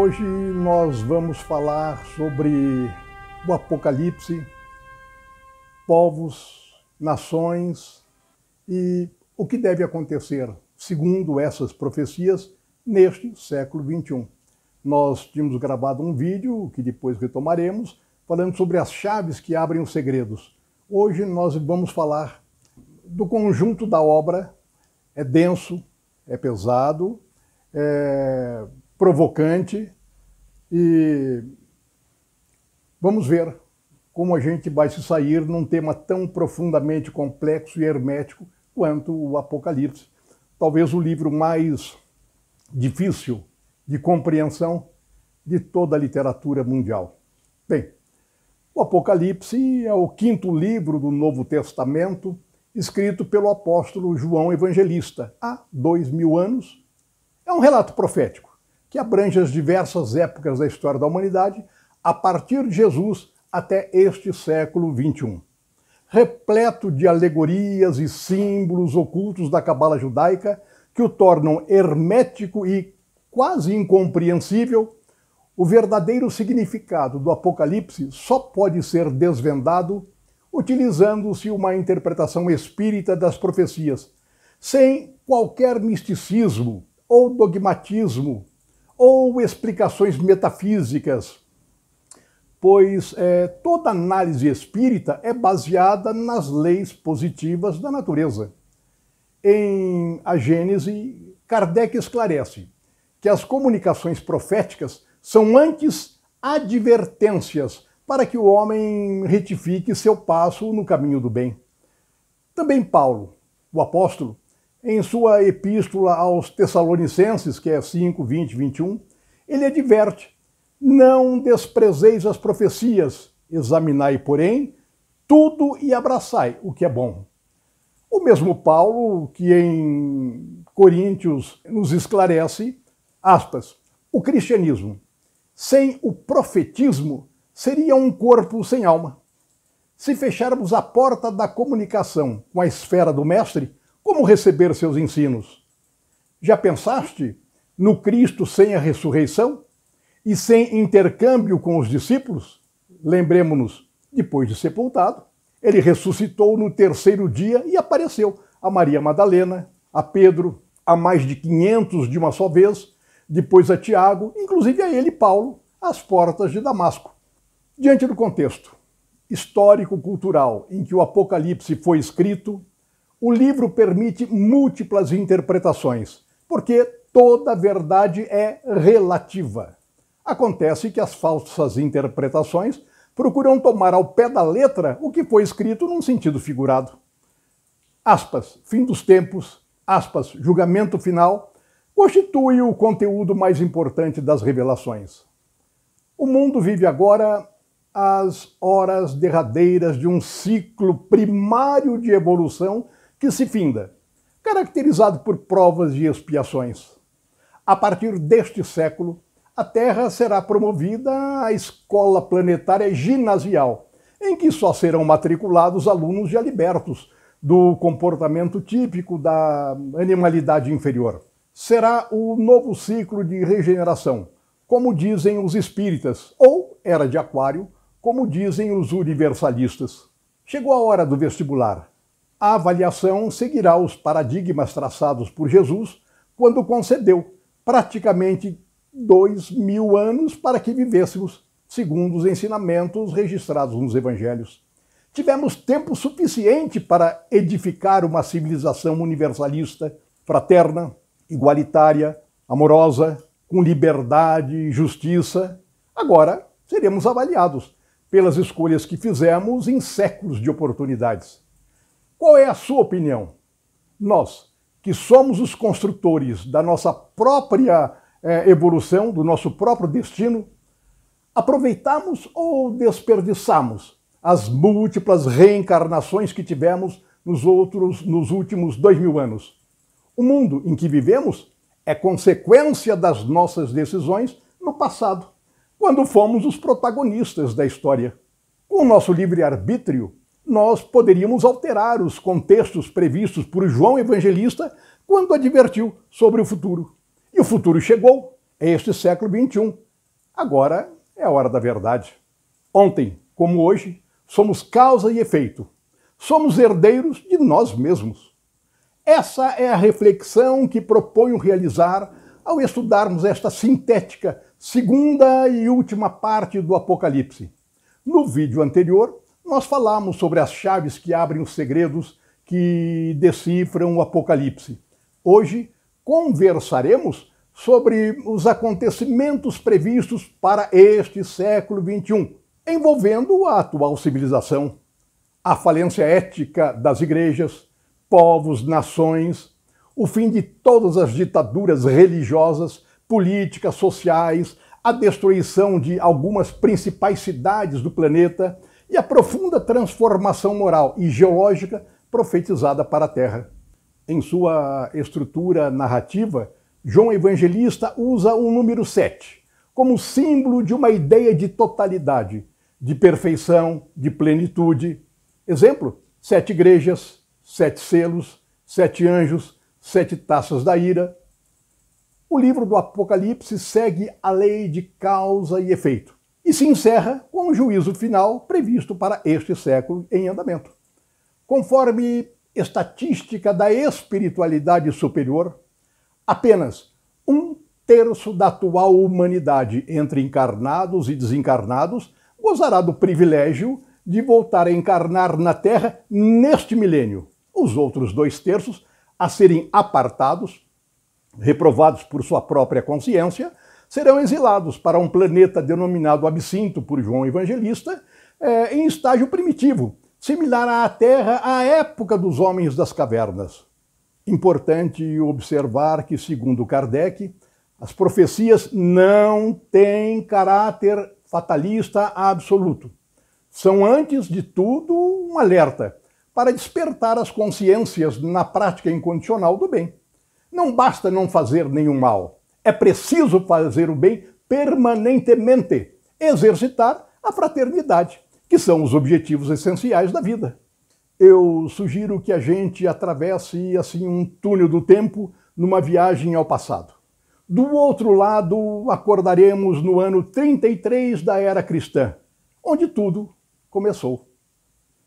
Hoje nós vamos falar sobre o Apocalipse, povos, nações e o que deve acontecer, segundo essas profecias, neste século XXI. Nós tínhamos gravado um vídeo, que depois retomaremos, falando sobre as chaves que abrem os segredos. Hoje nós vamos falar do conjunto da obra. É denso, é pesado, é provocante e vamos ver como a gente vai se sair num tema tão profundamente complexo e hermético quanto o Apocalipse. Talvez o livro mais difícil de compreensão de toda a literatura mundial. Bem, o Apocalipse é o quinto livro do Novo Testamento, escrito pelo apóstolo João Evangelista há 2000 anos. É um relato profético que abrange as diversas épocas da história da humanidade, a partir de Jesus até este século XXI. Repleto de alegorias e símbolos ocultos da cabala judaica que o tornam hermético e quase incompreensível, o verdadeiro significado do Apocalipse só pode ser desvendado utilizando-se uma interpretação espírita das profecias, sem qualquer misticismo ou dogmatismo ou explicações metafísicas, pois toda análise espírita é baseada nas leis positivas da natureza. Em A Gênese, Kardec esclarece que as comunicações proféticas são antes advertências para que o homem retifique seu passo no caminho do bem. Também Paulo, o apóstolo, em sua epístola aos Tessalonicenses, que é 5, 20, 21, ele adverte: não desprezeis as profecias, examinai, porém, tudo e abraçai o que é bom. O mesmo Paulo, que em Coríntios nos esclarece, aspas, o cristianismo, sem o profetismo, seria um corpo sem alma. Se fecharmos a porta da comunicação com a esfera do mestre, como receber seus ensinos? Já pensaste no Cristo sem a ressurreição e sem intercâmbio com os discípulos? Lembremos-nos, depois de sepultado, ele ressuscitou no terceiro dia e apareceu a Maria Madalena, a Pedro, a mais de 500 de uma só vez, depois a Tiago, inclusive a ele, Paulo, às portas de Damasco. Diante do contexto histórico-cultural em que o Apocalipse foi escrito, o livro permite múltiplas interpretações, porque toda verdade é relativa. Acontece que as falsas interpretações procuram tomar ao pé da letra o que foi escrito num sentido figurado. Aspas, fim dos tempos, aspas, julgamento final, constitui o conteúdo mais importante das revelações. O mundo vive agora as horas derradeiras de um ciclo primário de evolução que se finda, caracterizado por provas e expiações. A partir deste século, a Terra será promovida à escola planetária ginasial, em que só serão matriculados alunos já libertos do comportamento típico da animalidade inferior. Será o novo ciclo de regeneração, como dizem os espíritas, ou era de Aquário, como dizem os universalistas. Chegou a hora do vestibular. A avaliação seguirá os paradigmas traçados por Jesus quando concedeu praticamente 2000 anos para que vivêssemos segundo os ensinamentos registrados nos evangelhos. Tivemos tempo suficiente para edificar uma civilização universalista, fraterna, igualitária, amorosa, com liberdade e justiça. Agora seremos avaliados pelas escolhas que fizemos em séculos de oportunidades. Qual é a sua opinião? Nós, que somos os construtores da nossa própria evolução, do nosso próprio destino, aproveitamos ou desperdiçamos as múltiplas reencarnações que tivemos nos últimos 2000 anos? O mundo em que vivemos é consequência das nossas decisões no passado, quando fomos os protagonistas da história. Com o nosso livre-arbítrio, nós poderíamos alterar os contextos previstos por João Evangelista quando advertiu sobre o futuro. E o futuro chegou, é este século XXI, Agora é a hora da verdade. Ontem, como hoje, somos causa e efeito. Somos herdeiros de nós mesmos. Essa é a reflexão que proponho realizar ao estudarmos esta sintética segunda e última parte do Apocalipse. No vídeo anterior, nós falamos sobre as chaves que abrem os segredos que decifram o Apocalipse. Hoje, conversaremos sobre os acontecimentos previstos para este século XXI, envolvendo a atual civilização, a falência ética das igrejas, povos, nações, o fim de todas as ditaduras religiosas, políticas, sociais, a destruição de algumas principais cidades do planeta e a profunda transformação moral e geológica profetizada para a Terra. Em sua estrutura narrativa, João Evangelista usa o número 7 como símbolo de uma ideia de totalidade, de perfeição, de plenitude. Exemplo, 7 igrejas, 7 selos, 7 anjos, 7 taças da ira. O livro do Apocalipse segue a lei de causa e efeito e se encerra com o juízo final previsto para este século em andamento. Conforme estatística da espiritualidade superior, apenas 1/3 da atual humanidade, entre encarnados e desencarnados, gozará do privilégio de voltar a encarnar na Terra neste milênio. Os outros 2/3 a serem apartados, reprovados por sua própria consciência, serão exilados para um planeta denominado Absinto por João Evangelista, em estágio primitivo, similar à Terra à época dos homens das cavernas. Importante observar que, segundo Kardec, as profecias não têm caráter fatalista absoluto. São, antes de tudo, um alerta para despertar as consciências na prática incondicional do bem. Não basta não fazer nenhum mal. É preciso fazer o bem permanentemente, exercitar a fraternidade, que são os objetivos essenciais da vida. Eu sugiro que a gente atravesse assim um túnel do tempo numa viagem ao passado. Do outro lado, acordaremos no ano 33 da era cristã, onde tudo começou.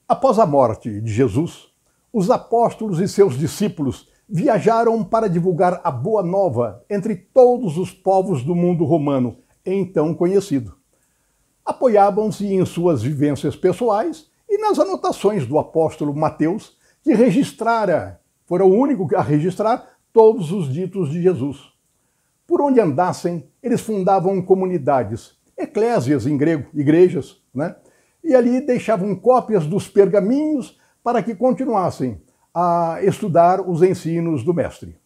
Após a morte de Jesus, os apóstolos e seus discípulos viajaram para divulgar a boa nova entre todos os povos do mundo romano, então conhecido. Apoiavam-se em suas vivências pessoais e nas anotações do apóstolo Mateus, que fora o único a registrar todos os ditos de Jesus. Por onde andassem, eles fundavam comunidades, eclésias em grego, igrejas, e ali deixavam cópias dos pergaminhos para que continuassem a estudar os ensinos do mestre.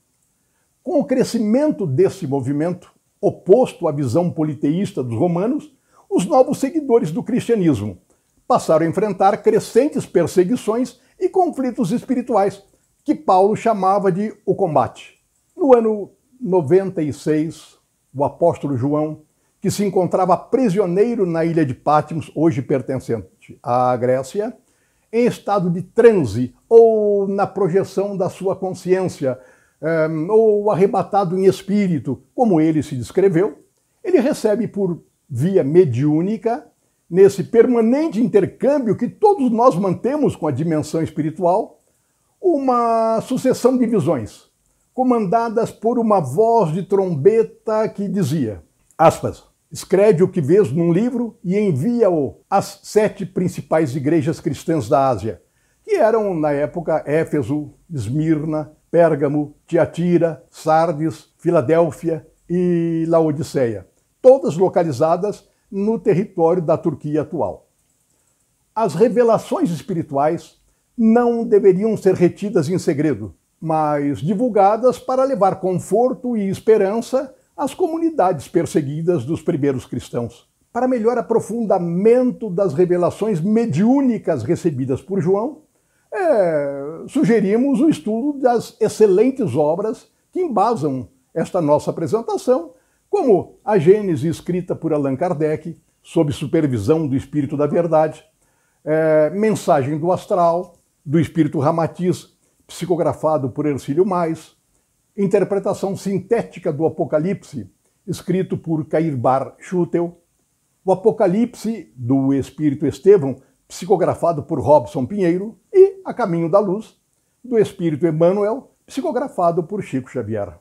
Com o crescimento desse movimento, oposto à visão politeísta dos romanos, os novos seguidores do cristianismo passaram a enfrentar crescentes perseguições e conflitos espirituais, que Paulo chamava de o combate. No ano 96, o apóstolo João, que se encontrava prisioneiro na ilha de Patmos, hoje pertencente à Grécia, em estado de transe ou na projeção da sua consciência, ou arrebatado em espírito, como ele se descreveu, ele recebe por via mediúnica, nesse permanente intercâmbio que todos nós mantemos com a dimensão espiritual, uma sucessão de visões, comandadas por uma voz de trombeta que dizia, aspas, escreve o que vês num livro e envia-o às 7 principais igrejas cristãs da Ásia, que eram, na época, Éfeso, Esmirna, Pérgamo, Tiatira, Sardes, Filadélfia e Laodiceia, todas localizadas no território da Turquia atual. As revelações espirituais não deveriam ser retidas em segredo, mas divulgadas para levar conforto e esperança às comunidades perseguidas dos primeiros cristãos. Para melhor aprofundamento das revelações mediúnicas recebidas por João, sugerimos o estudo das excelentes obras que embasam esta nossa apresentação, como a Gênese escrita por Allan Kardec, sob supervisão do Espírito da Verdade, Mensagem do Astral, do Espírito Ramatiz, psicografado por Hercílio Mais, Interpretação Sintética do Apocalipse, escrito por Cair Bar Schutel, o Apocalipse do Espírito Estevão, psicografado por Robson Pinheiro, e A Caminho da Luz, do Espírito Emmanuel, psicografado por Chico Xavier.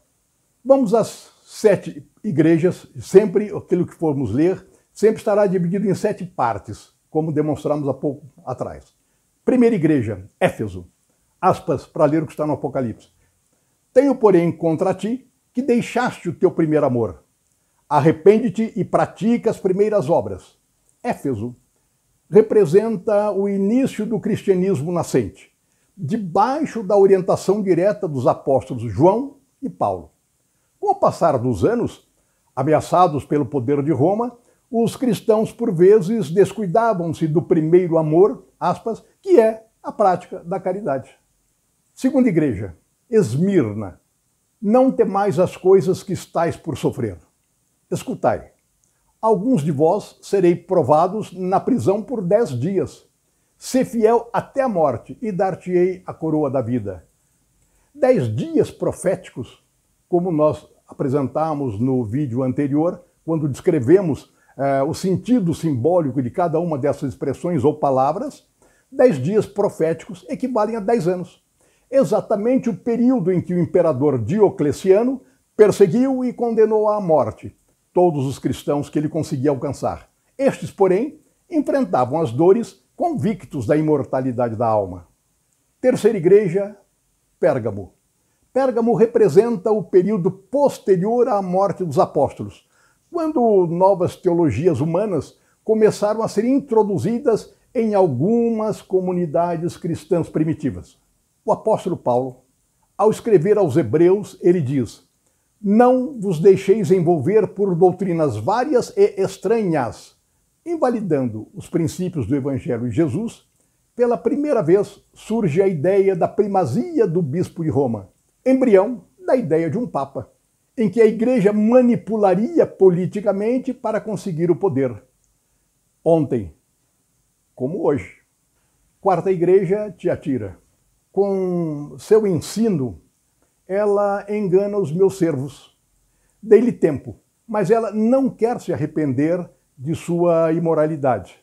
Vamos às 7 igrejas, sempre aquilo que formos ler, sempre estará dividido em 7 partes, como demonstramos há pouco atrás. Primeira igreja, Éfeso, aspas, para ler o que está no Apocalipse. Tenho, porém, contra ti que deixaste o teu primeiro amor. Arrepende-te e pratica as primeiras obras. Éfeso representa o início do cristianismo nascente, debaixo da orientação direta dos apóstolos João e Paulo. Com o passar dos anos, ameaçados pelo poder de Roma, os cristãos, por vezes, descuidavam-se do primeiro amor, aspas, que é a prática da caridade. Segunda igreja, Esmirna. Não temais as coisas que estáis por sofrer. Escutai, alguns de vós serei provados na prisão por 10 dias. Sê fiel até a morte e dar-te-ei a coroa da vida. 10 dias proféticos, como nós apresentamos no vídeo anterior, quando descrevemos o sentido simbólico de cada uma dessas expressões ou palavras, 10 dias proféticos equivalem a 10 anos. Exatamente o período em que o imperador Diocleciano perseguiu e condenou à morte todos os cristãos que ele conseguia alcançar. Estes, porém, enfrentavam as dores convictos da imortalidade da alma. Terceira igreja, Pérgamo. Pérgamo representa o período posterior à morte dos apóstolos, quando novas teologias humanas começaram a ser introduzidas em algumas comunidades cristãs primitivas. O apóstolo Paulo, ao escrever aos Hebreus, ele diz: não vos deixeis envolver por doutrinas várias e estranhas. Invalidando os princípios do Evangelho de Jesus, pela primeira vez surge a ideia da primazia do bispo de Roma, embrião da ideia de um papa, em que a igreja manipularia politicamente para conseguir o poder. Ontem, como hoje. Quarta igreja, Tiatira. Com seu ensino, ela engana os meus servos. Dei-lhe tempo, mas ela não quer se arrepender de sua imoralidade.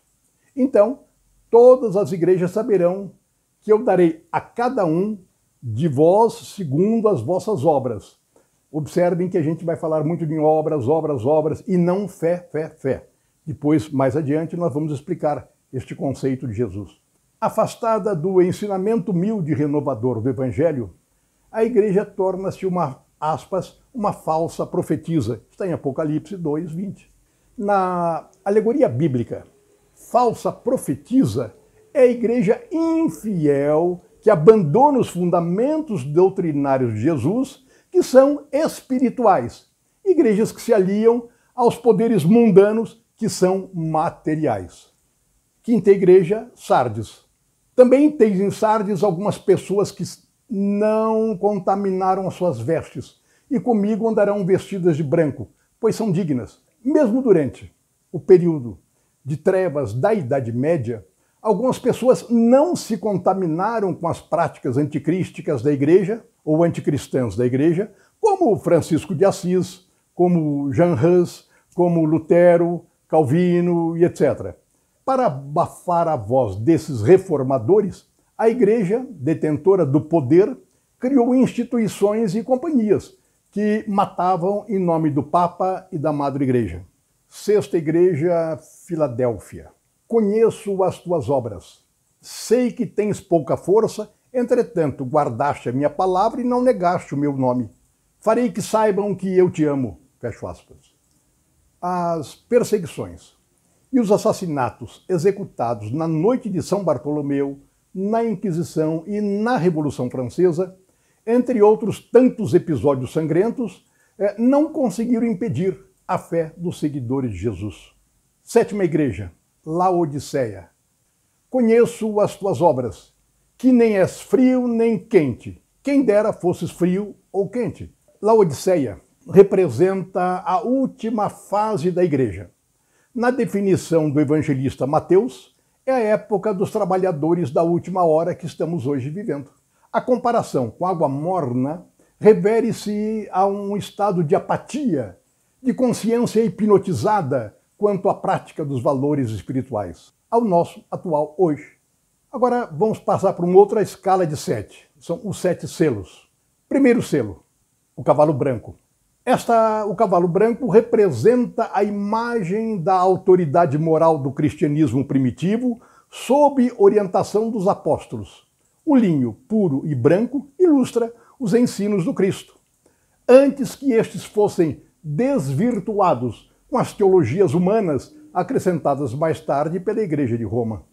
Então, todas as igrejas saberão que eu darei a cada um de vós segundo as vossas obras. Observem que a gente vai falar muito de obras, obras, obras, e não fé, fé, fé. Depois, mais adiante, nós vamos explicar este conceito de Jesus. Afastada do ensinamento humilde e renovador do Evangelho, a igreja torna-se uma, aspas, uma falsa profetisa. Está em Apocalipse 2, 20. Na alegoria bíblica, falsa profetisa é a igreja infiel que abandona os fundamentos doutrinários de Jesus, que são espirituais. Igrejas que se aliam aos poderes mundanos, que são materiais. Quinta igreja, Sardes. Também tens em Sardes algumas pessoas que não contaminaram as suas vestes, e comigo andarão vestidas de branco, pois são dignas. Mesmo durante o período de trevas da Idade Média, algumas pessoas não se contaminaram com as práticas anticrísticas da igreja, ou anticristãs da igreja, como Francisco de Assis, como Jean Hus, como Lutero, Calvino e etc. Para abafar a voz desses reformadores, a igreja, detentora do poder, criou instituições e companhias que matavam em nome do Papa e da Madre Igreja. Sexta igreja, Filadélfia. Conheço as tuas obras. Sei que tens pouca força, entretanto guardaste a minha palavra e não negaste o meu nome. Farei que saibam que eu te amo. Fecho aspas. As perseguições e os assassinatos executados na noite de São Bartolomeu, na Inquisição e na Revolução Francesa, entre outros tantos episódios sangrentos, não conseguiram impedir a fé dos seguidores de Jesus. Sétima igreja, Laodiceia. Conheço as tuas obras, que nem és frio nem quente. Quem dera fosses frio ou quente. Laodiceia representa a última fase da igreja. Na definição do evangelista Mateus, é a época dos trabalhadores da última hora que estamos hoje vivendo. A comparação com água morna refere-se a um estado de apatia, de consciência hipnotizada, quanto à prática dos valores espirituais, ao nosso atual hoje. Agora vamos passar para uma outra escala de 7. São os 7 selos. Primeiro selo, o cavalo branco. O cavalo branco representa a imagem da autoridade moral do cristianismo primitivo sob orientação dos apóstolos. O linho puro e branco ilustra os ensinos do Cristo, antes que estes fossem desvirtuados com as teologias humanas acrescentadas mais tarde pela Igreja de Roma.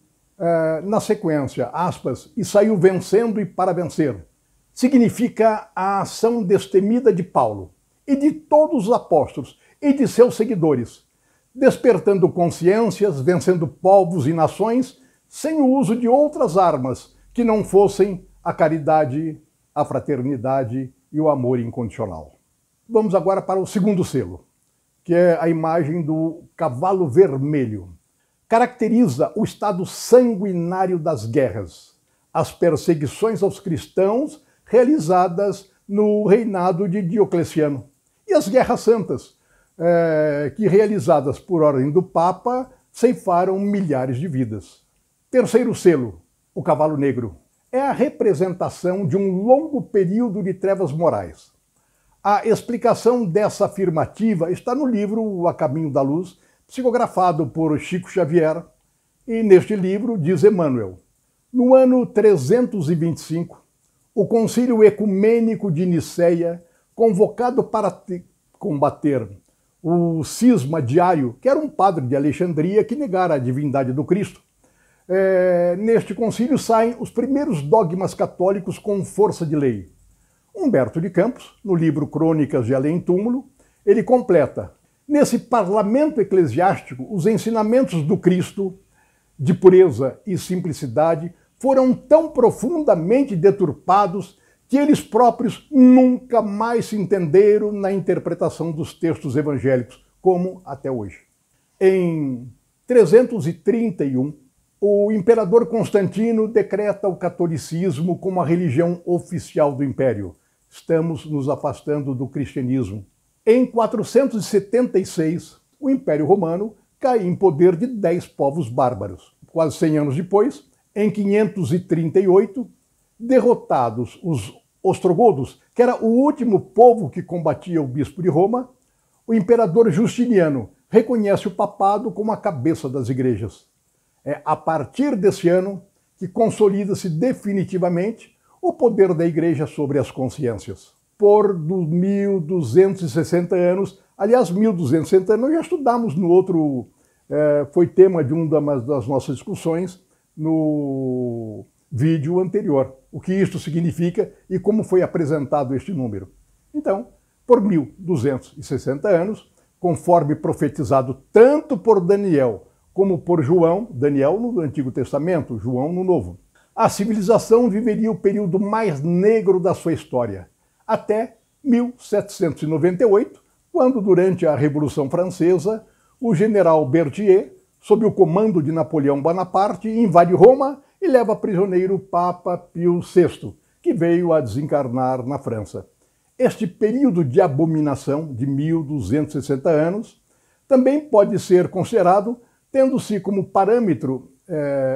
Na sequência, aspas, e saiu vencendo e para vencer, significa a ação destemida de Paulo e de todos os apóstolos e de seus seguidores, despertando consciências, vencendo povos e nações, sem o uso de outras armas que não fossem a caridade, a fraternidade e o amor incondicional. Vamos agora para o segundo selo, que é a imagem do cavalo vermelho. Caracteriza o estado sanguinário das guerras, as perseguições aos cristãos realizadas no reinado de Diocleciano e as guerras santas, que realizadas por ordem do Papa ceifaram milhares de vidas. Terceiro selo, o cavalo negro. É a representação de um longo período de trevas morais. A explicação dessa afirmativa está no livro A Caminho da Luz, psicografado por Chico Xavier, e neste livro diz Emmanuel: no ano 325, o Concílio Ecumênico de Nicéia, convocado para combater o cisma de Ario, que era um padre de Alexandria que negara a divindade do Cristo, neste concílio saem os primeiros dogmas católicos com força de lei. Humberto de Campos, no livro Crônicas de Além-Túmulo, ele completa: nesse parlamento eclesiástico, os ensinamentos do Cristo, de pureza e simplicidade, foram tão profundamente deturpados que eles próprios nunca mais se entenderam na interpretação dos textos evangélicos, como até hoje. Em 331, o imperador Constantino decreta o catolicismo como a religião oficial do império. Estamos nos afastando do cristianismo. Em 476, o Império Romano cai em poder de 10 povos bárbaros. Quase 100 anos depois, em 538, derrotados os ostrogodos, que era o último povo que combatia o bispo de Roma, o imperador Justiniano reconhece o papado como a cabeça das igrejas. É a partir desse ano que consolida-se definitivamente o poder da igreja sobre as consciências. Por 1260 anos, aliás, 1260 anos, nós já estudamos no outro, foi tema de uma das nossas discussões no vídeo anterior, o que isto significa e como foi apresentado este número. Então, por 1260 anos, conforme profetizado tanto por Daniel como por João, Daniel no Antigo Testamento, João no Novo, a civilização viveria o período mais negro da sua história, até 1798, quando, durante a Revolução Francesa, o general Berthier, sob o comando de Napoleão Bonaparte, invade Roma e leva prisioneiro o Papa Pio VI, que veio a desencarnar na França. Este período de abominação, de 1260 anos, também pode ser considerado, tendo-se como parâmetro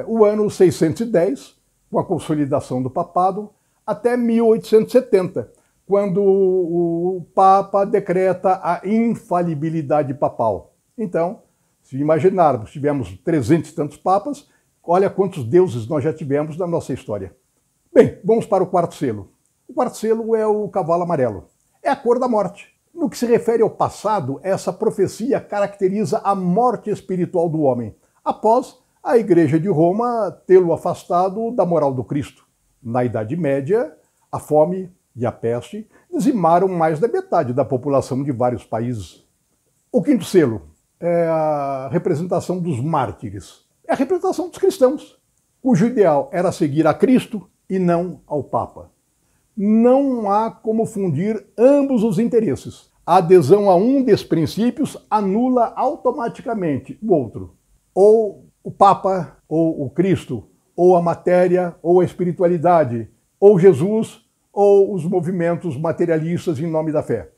o ano 610, com a consolidação do papado, até 1870, quando o Papa decreta a infalibilidade papal. Então, se imaginarmos, tivemos 300 e tantos papas, olha quantos deuses nós já tivemos na nossa história. Bem, vamos para o quarto selo. O quarto selo é o cavalo amarelo. É a cor da morte. No que se refere ao passado, essa profecia caracteriza a morte espiritual do homem, após a Igreja de Roma tê-lo afastado da moral do Cristo. Na Idade Média, a fome e a peste dizimaram mais da metade da população de vários países. O quinto selo é a representação dos mártires. É a representação dos cristãos, cujo ideal era seguir a Cristo e não ao Papa. Não há como fundir ambos os interesses. A adesão a um desses princípios anula automaticamente o outro. Ou o Papa, ou o Cristo, ou a matéria, ou a espiritualidade, ou Jesus, ou os movimentos materialistas em nome da fé.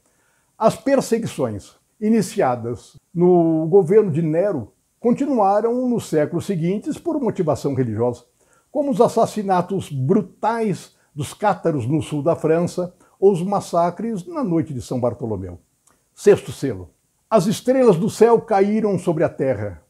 As perseguições iniciadas no governo de Nero continuaram nos séculos seguintes por motivação religiosa, como os assassinatos brutais dos cátaros no sul da França ou os massacres na noite de São Bartolomeu. Sexto selo. As estrelas do céu caíram sobre a terra.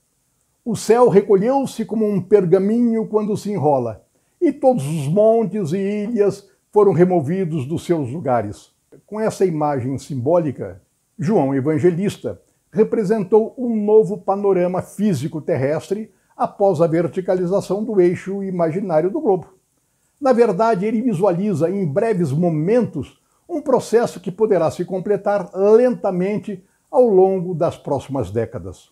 O céu recolheu-se como um pergaminho quando se enrola, e todos os montes e ilhas foram removidos dos seus lugares. Com essa imagem simbólica, João Evangelista representou um novo panorama físico terrestre após a verticalização do eixo imaginário do globo. Na verdade, ele visualiza em breves momentos um processo que poderá se completar lentamente ao longo das próximas décadas.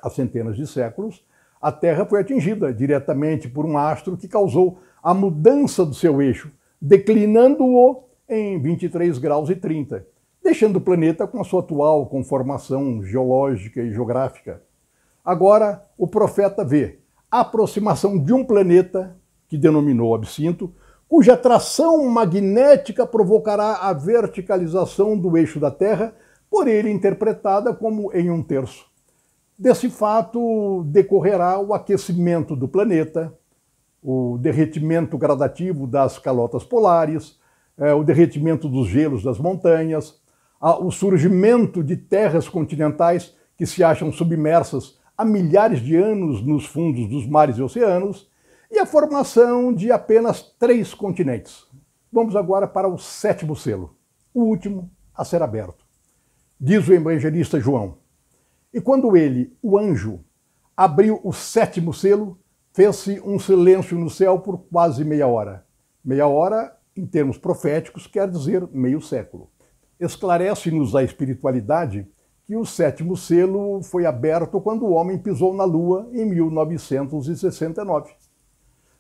Há centenas de séculos, a Terra foi atingida diretamente por um astro que causou a mudança do seu eixo, declinando-o em 23 graus e 30, deixando o planeta com a sua atual conformação geológica e geográfica. Agora, o profeta vê a aproximação de um planeta, que denominou Absinto, cuja atração magnética provocará a verticalização do eixo da Terra, por ele interpretada como em um terço. Desse fato decorrerá o aquecimento do planeta, o derretimento gradativo das calotas polares, o derretimento dos gelos das montanhas, o surgimento de terras continentais que se acham submersas há milhares de anos nos fundos dos mares e oceanos, e a formação de apenas 3 continentes. Vamos agora para o 7º selo, o último a ser aberto. Diz o evangelista João: e quando ele, o anjo, abriu o 7º selo, fez-se um silêncio no céu por quase meia hora. Meia hora, em termos proféticos, quer dizer meio século. Esclarece-nos a espiritualidade que o 7º selo foi aberto quando o homem pisou na Lua em 1969.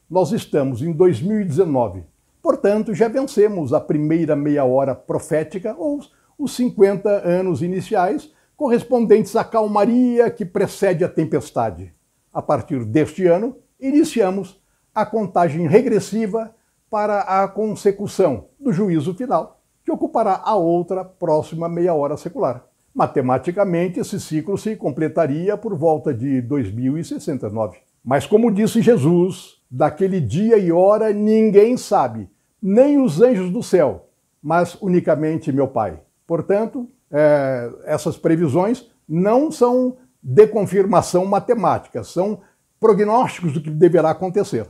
Nós estamos em 2019, portanto já vencemos a primeira meia hora profética, ou os 50 anos iniciais, correspondentes à calmaria que precede a tempestade. A partir deste ano, iniciamos a contagem regressiva para a consecução do juízo final, que ocupará a outra próxima meia hora secular. Matematicamente, esse ciclo se completaria por volta de 2069. Mas como disse Jesus, daquele dia e hora ninguém sabe, nem os anjos do céu, mas unicamente meu Pai. Portanto, essas previsões não são de confirmação matemática, são prognósticos do que deverá acontecer.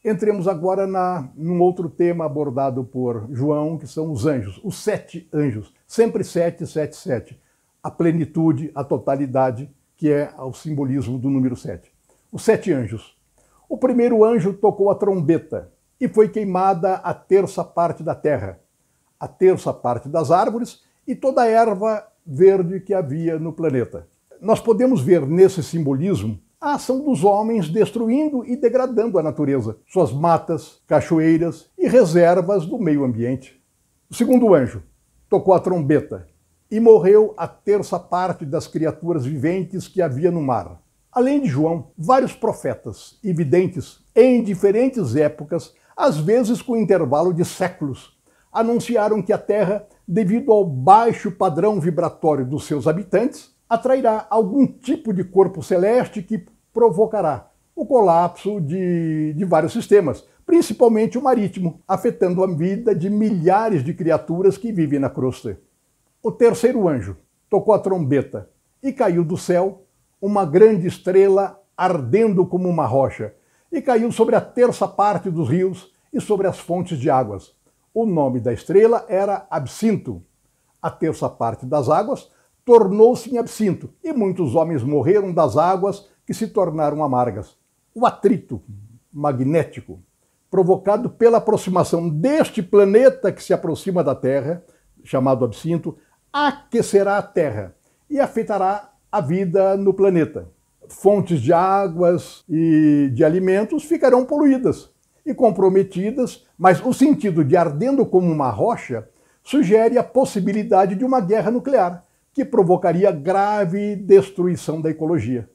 Entremos agora num outro tema abordado por João, que são os anjos, os 7 anjos, sempre 7, 7, 7, a plenitude, a totalidade, que é o simbolismo do número 7. Os 7 anjos. O primeiro anjo tocou a trombeta e foi queimada a terça parte da terra, a terça parte das árvores e toda a erva verde que havia no planeta. Nós podemos ver nesse simbolismo a ação dos homens destruindo e degradando a natureza, suas matas, cachoeiras e reservas do meio ambiente. O segundo anjo tocou a trombeta e morreu a terça parte das criaturas viventes que havia no mar. Além de João, vários profetas e videntes, em diferentes épocas, às vezes com intervalo de séculos, anunciaram que a Terra, devido ao baixo padrão vibratório dos seus habitantes, atrairá algum tipo de corpo celeste que provocará o colapso de vários sistemas, principalmente o marítimo, afetando a vida de milhares de criaturas que vivem na crosta. O terceiro anjo tocou a trombeta e caiu do céu uma grande estrela ardendo como uma rocha, e caiu sobre a terça parte dos rios e sobre as fontes de águas. O nome da estrela era Absinto. A terça parte das águas tornou-se em absinto, e muitos homens morreram das águas que se tornaram amargas. O atrito magnético, provocado pela aproximação deste planeta que se aproxima da Terra, chamado Absinto, aquecerá a Terra e afetará a vida no planeta. Fontes de águas e de alimentos ficarão poluídas e comprometidas, mas o sentido de ardendo como uma rocha sugere a possibilidade de uma guerra nuclear, que provocaria grave destruição da ecologia.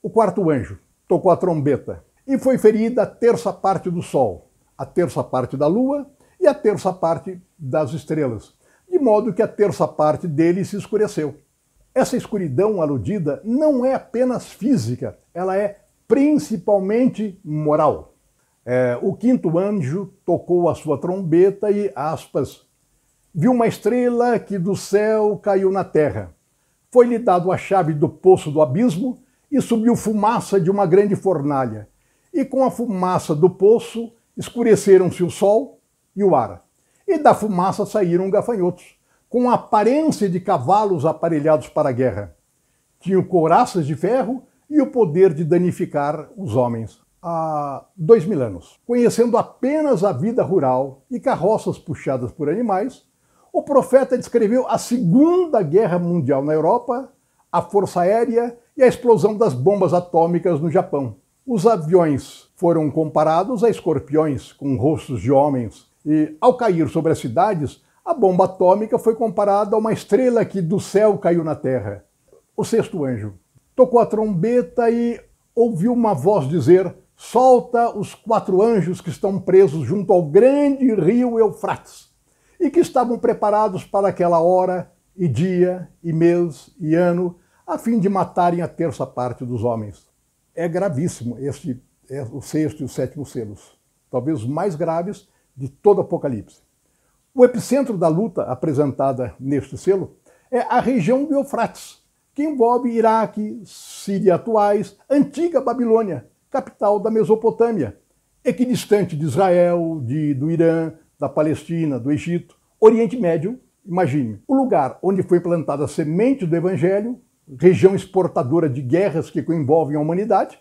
O quarto anjo tocou a trombeta e foi ferida a terça parte do Sol, a terça parte da Lua e a terça parte das estrelas, de modo que a terça parte dele se escureceu. Essa escuridão aludida não é apenas física, ela é principalmente moral. O quinto anjo tocou a sua trombeta e, aspas, viu uma estrela que do céu caiu na terra. Foi-lhe dado a chave do poço do abismo e subiu fumaça de uma grande fornalha. E com a fumaça do poço escureceram-se o sol e o ar. E da fumaça saíram gafanhotos, com a aparência de cavalos aparelhados para a guerra. Tinham couraças de ferro e o poder de danificar os homens. Há 2000 anos, conhecendo apenas a vida rural e carroças puxadas por animais, o profeta descreveu a Segunda Guerra Mundial na Europa, a força aérea e a explosão das bombas atômicas no Japão. Os aviões foram comparados a escorpiões com rostos de homens e, ao cair sobre as cidades, a bomba atômica foi comparada a uma estrela que do céu caiu na terra. O sexto anjo tocou a trombeta e ouviu uma voz dizer: solta os 4 anjos que estão presos junto ao grande rio Eufrates e que estavam preparados para aquela hora e dia e mês e ano a fim de matarem a terça parte dos homens. É gravíssimo o sexto e o sétimo selos, talvez os mais graves de todo o Apocalipse. O epicentro da luta apresentada neste selo é a região do Eufrates, que envolve Iraque, Síria atuais, antiga Babilônia, capital da Mesopotâmia, equidistante de Israel, do Irã, da Palestina, do Egito, Oriente Médio. Imagine, o lugar onde foi plantada a semente do Evangelho, região exportadora de guerras que envolvem a humanidade,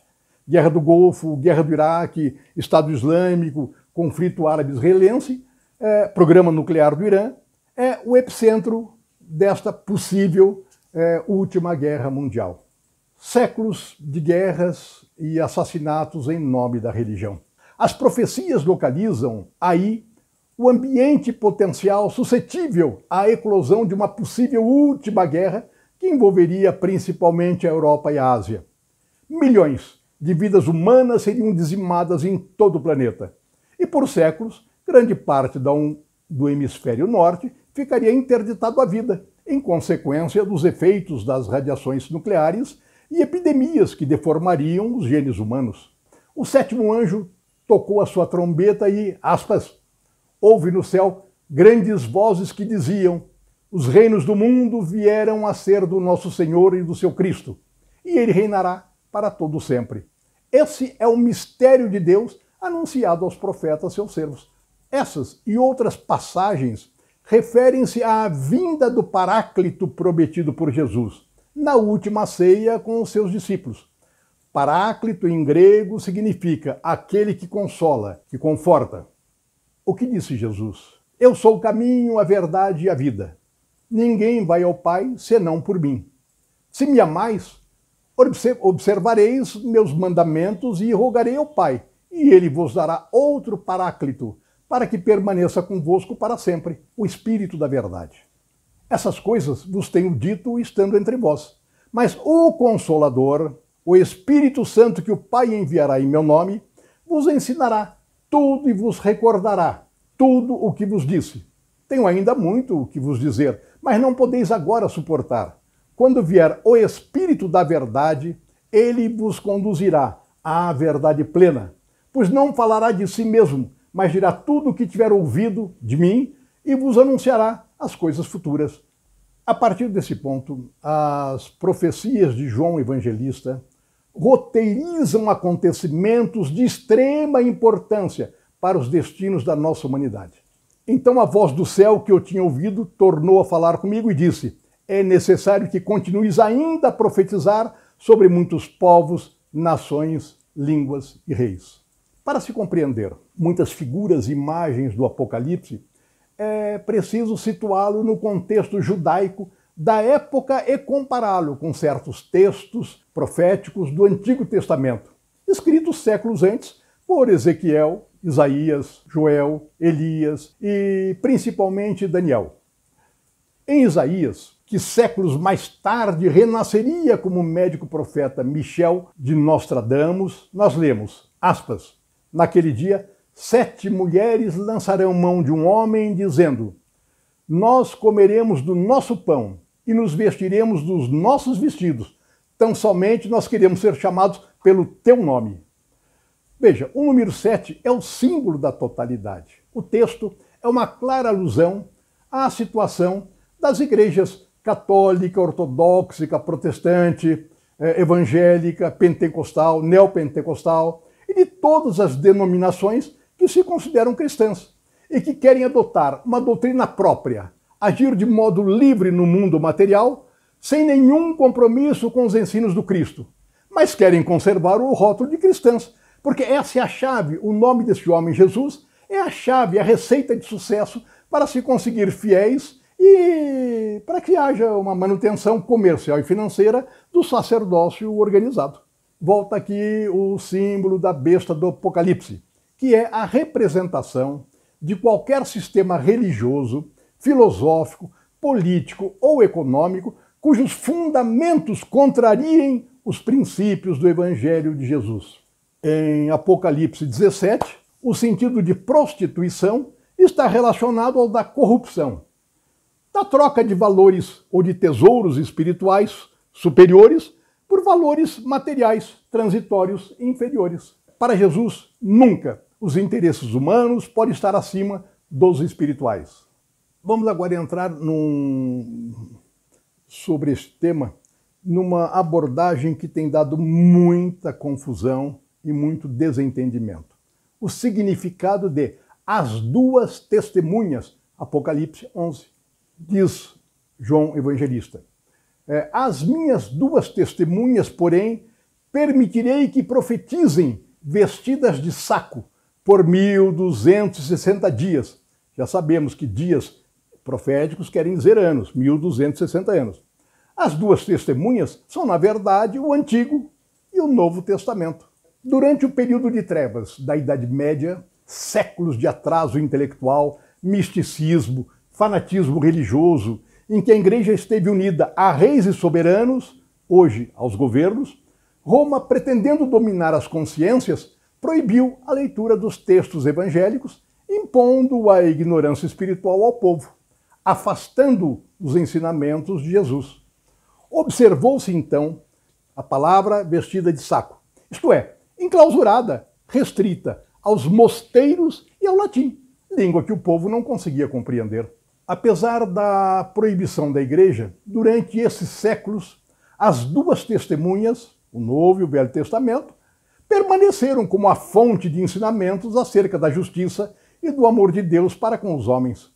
Guerra do Golfo, Guerra do Iraque, Estado Islâmico, conflito árabe-israelense, programa nuclear do Irã, é o epicentro desta possível última guerra mundial. Séculos de guerras e assassinatos em nome da religião. As profecias localizam aí o ambiente potencial suscetível à eclosão de uma possível última guerra que envolveria principalmente a Europa e a Ásia. Milhões de vidas humanas seriam dizimadas em todo o planeta. E por séculos, grande parte do hemisfério norte ficaria interditado à vida, em consequência dos efeitos das radiações nucleares e epidemias que deformariam os genes humanos. O sétimo anjo tocou a sua trombeta e, aspas, houve no céu grandes vozes que diziam: os reinos do mundo vieram a ser do nosso Senhor e do seu Cristo, e ele reinará para todo sempre. Esse é o mistério de Deus anunciado aos profetas, seus servos. Essas e outras passagens referem-se à vinda do Paráclito prometido por Jesus, na última ceia com os seus discípulos. Paráclito em grego significa aquele que consola, que conforta. O que disse Jesus? Eu sou o caminho, a verdade e a vida. Ninguém vai ao Pai senão por mim. Se me amais, observareis meus mandamentos e rogarei ao Pai, e ele vos dará outro Paráclito, para que permaneça convosco para sempre, o Espírito da verdade. Essas coisas vos tenho dito estando entre vós. Mas o Consolador, o Espírito Santo que o Pai enviará em meu nome, vos ensinará tudo e vos recordará tudo o que vos disse. Tenho ainda muito o que vos dizer, mas não podeis agora suportar. Quando vier o Espírito da verdade, ele vos conduzirá à verdade plena, pois não falará de si mesmo, mas dirá tudo o que tiver ouvido de mim e vos anunciará as coisas futuras. A partir desse ponto, as profecias de João Evangelista roteirizam acontecimentos de extrema importância para os destinos da nossa humanidade. Então a voz do céu que eu tinha ouvido tornou a falar comigo e disse: é necessário que continues ainda a profetizar sobre muitos povos, nações, línguas e reis. Para se compreender muitas figuras e imagens do Apocalipse, é preciso situá-lo no contexto judaico da época e compará-lo com certos textos proféticos do Antigo Testamento, escritos séculos antes por Ezequiel, Isaías, Joel, Elias e principalmente Daniel. Em Isaías, que séculos mais tarde renasceria como médico profeta Michel de Nostradamus, nós lemos, aspas, naquele dia, 7 mulheres lançarão mão de um homem, dizendo: nós comeremos do nosso pão e nos vestiremos dos nossos vestidos. Tão somente nós queremos ser chamados pelo teu nome. Veja, o número 7 é o símbolo da totalidade. O texto é uma clara alusão à situação das igrejas católica, ortodoxa, protestante, evangélica, pentecostal, neopentecostal e de todas as denominações que se consideram cristãs e que querem adotar uma doutrina própria, agir de modo livre no mundo material, sem nenhum compromisso com os ensinos do Cristo, mas querem conservar o rótulo de cristãs, porque essa é a chave, o nome desse homem Jesus é a chave, a receita de sucesso para se conseguir fiéis e para que haja uma manutenção comercial e financeira do sacerdócio organizado. Volta aqui o símbolo da besta do Apocalipse, que é a representação de qualquer sistema religioso, filosófico, político ou econômico cujos fundamentos contrariem os princípios do Evangelho de Jesus. Em Apocalipse 17, o sentido de prostituição está relacionado ao da corrupção, da troca de valores ou de tesouros espirituais superiores por valores materiais transitórios inferiores. Para Jesus, nunca os interesses humanos podem estar acima dos espirituais. Vamos agora entrar sobre este tema, numa abordagem que tem dado muita confusão e muito desentendimento. O significado de as duas testemunhas, Apocalipse 11. Diz João Evangelista: as minhas duas testemunhas, porém, permitirei que profetizem vestidas de saco por 1260 dias. Já sabemos que dias proféticos querem dizer anos, 1260 anos. As duas testemunhas são, na verdade, o Antigo e o Novo Testamento. Durante o período de trevas da Idade Média, séculos de atraso intelectual, misticismo, fanatismo religioso, em que a igreja esteve unida a reis e soberanos, hoje aos governos, Roma, pretendendo dominar as consciências, proibiu a leitura dos textos evangélicos, impondo a ignorância espiritual ao povo, afastando os ensinamentos de Jesus. Observou-se, então, a palavra vestida de saco, isto é, enclausurada, restrita aos mosteiros e ao latim, língua que o povo não conseguia compreender. Apesar da proibição da igreja, durante esses séculos, as duas testemunhas, o Novo e o Velho Testamento, permaneceram como a fonte de ensinamentos acerca da justiça e do amor de Deus para com os homens.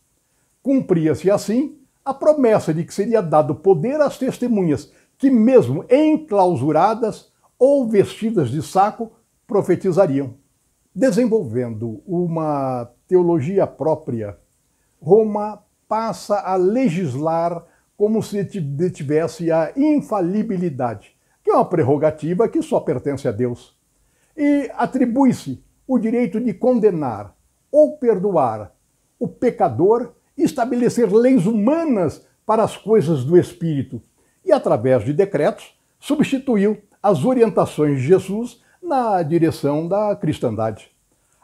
Cumpria-se assim a promessa de que seria dado poder às testemunhas que, mesmo enclausuradas ou vestidas de saco, profetizariam. Desenvolvendo uma teologia própria, Roma passa a legislar como se detivesse a infalibilidade, que é uma prerrogativa que só pertence a Deus, e atribui-se o direito de condenar ou perdoar o pecador e estabelecer leis humanas para as coisas do Espírito, e, através de decretos, substituiu as orientações de Jesus na direção da cristandade.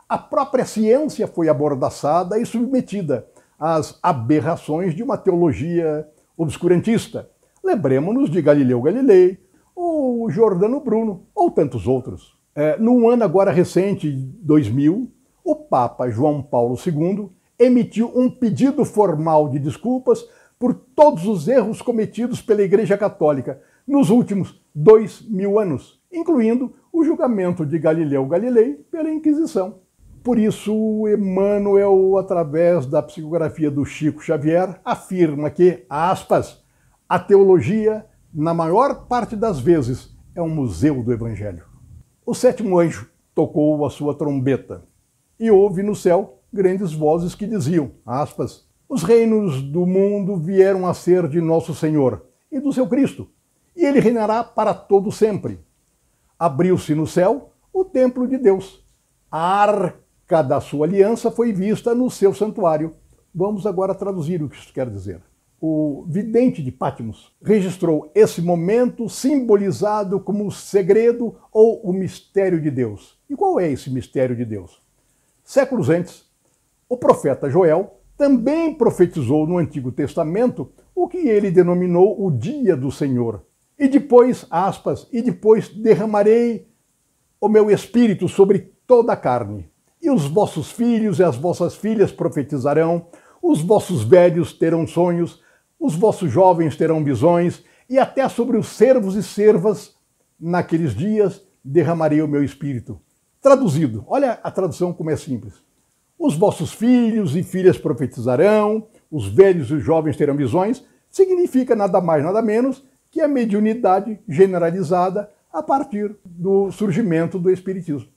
A própria ciência foi amordaçada e submetida às aberrações de uma teologia obscurantista. Lembremos-nos de Galileu Galilei, ou Giordano Bruno, ou tantos outros. Num ano agora recente, 2000, o Papa João Paulo II emitiu um pedido formal de desculpas por todos os erros cometidos pela Igreja Católica nos últimos 2000 anos, incluindo o julgamento de Galileu Galilei pela Inquisição. Por isso, Emmanuel, através da psicografia do Chico Xavier, afirma que, aspas, a teologia, na maior parte das vezes, é um museu do Evangelho. O sétimo anjo tocou a sua trombeta e houve no céu grandes vozes que diziam, aspas, os reinos do mundo vieram a ser de nosso Senhor e do seu Cristo, e ele reinará para todo sempre. Abriu-se no céu o templo de Deus. A arca da sua aliança foi vista no seu santuário. Vamos agora traduzir o que isso quer dizer. O vidente de Patmos registrou esse momento simbolizado como o segredo ou o mistério de Deus. E qual é esse mistério de Deus? Séculos antes, o profeta Joel também profetizou no Antigo Testamento o que ele denominou o dia do Senhor. E depois, aspas, e depois derramarei o meu espírito sobre toda a carne. E os vossos filhos e as vossas filhas profetizarão, os vossos velhos terão sonhos, os vossos jovens terão visões, e até sobre os servos e servas, naqueles dias, derramarei o meu espírito. Traduzido, olha a tradução como é simples. Os vossos filhos e filhas profetizarão, os velhos e os jovens terão visões, significa nada mais, nada menos que a mediunidade generalizada a partir do surgimento do Espiritismo.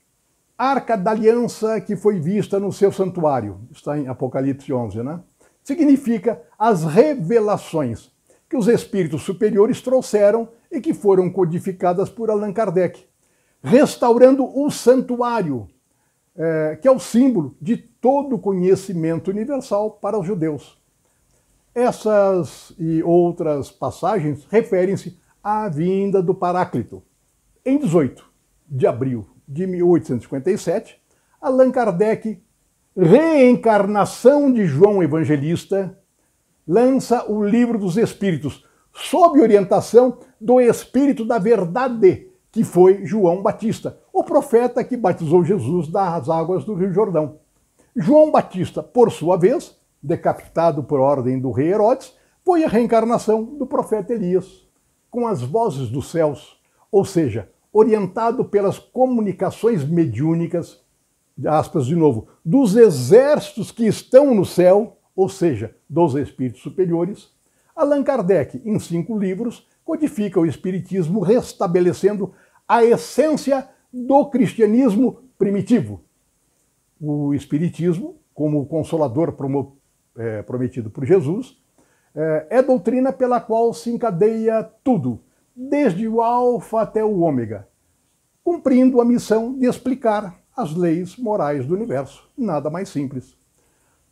A Arca da Aliança que foi vista no seu santuário, está em Apocalipse 11, né? Significa as revelações que os espíritos superiores trouxeram e que foram codificadas por Allan Kardec, restaurando o santuário, que é o símbolo de todo o conhecimento universal para os judeus. Essas e outras passagens referem-se à vinda do Paráclito. Em 18 de abril de 1857, Allan Kardec, reencarnação de João Evangelista, lança o Livro dos Espíritos, sob orientação do Espírito da Verdade, que foi João Batista, o profeta que batizou Jesus das águas do Rio Jordão. João Batista, por sua vez, decapitado por ordem do rei Herodes, foi a reencarnação do profeta Elias, com as vozes dos céus, ou seja, orientado pelas comunicações mediúnicas, aspas de novo, dos exércitos que estão no céu, ou seja, dos espíritos superiores. Allan Kardec, em 5 livros, codifica o Espiritismo, restabelecendo a essência do cristianismo primitivo. O Espiritismo, como consolador prometido por Jesus, é doutrina pela qual se encadeia tudo, desde o alfa até o ômega, cumprindo a missão de explicar as leis morais do universo. Nada mais simples.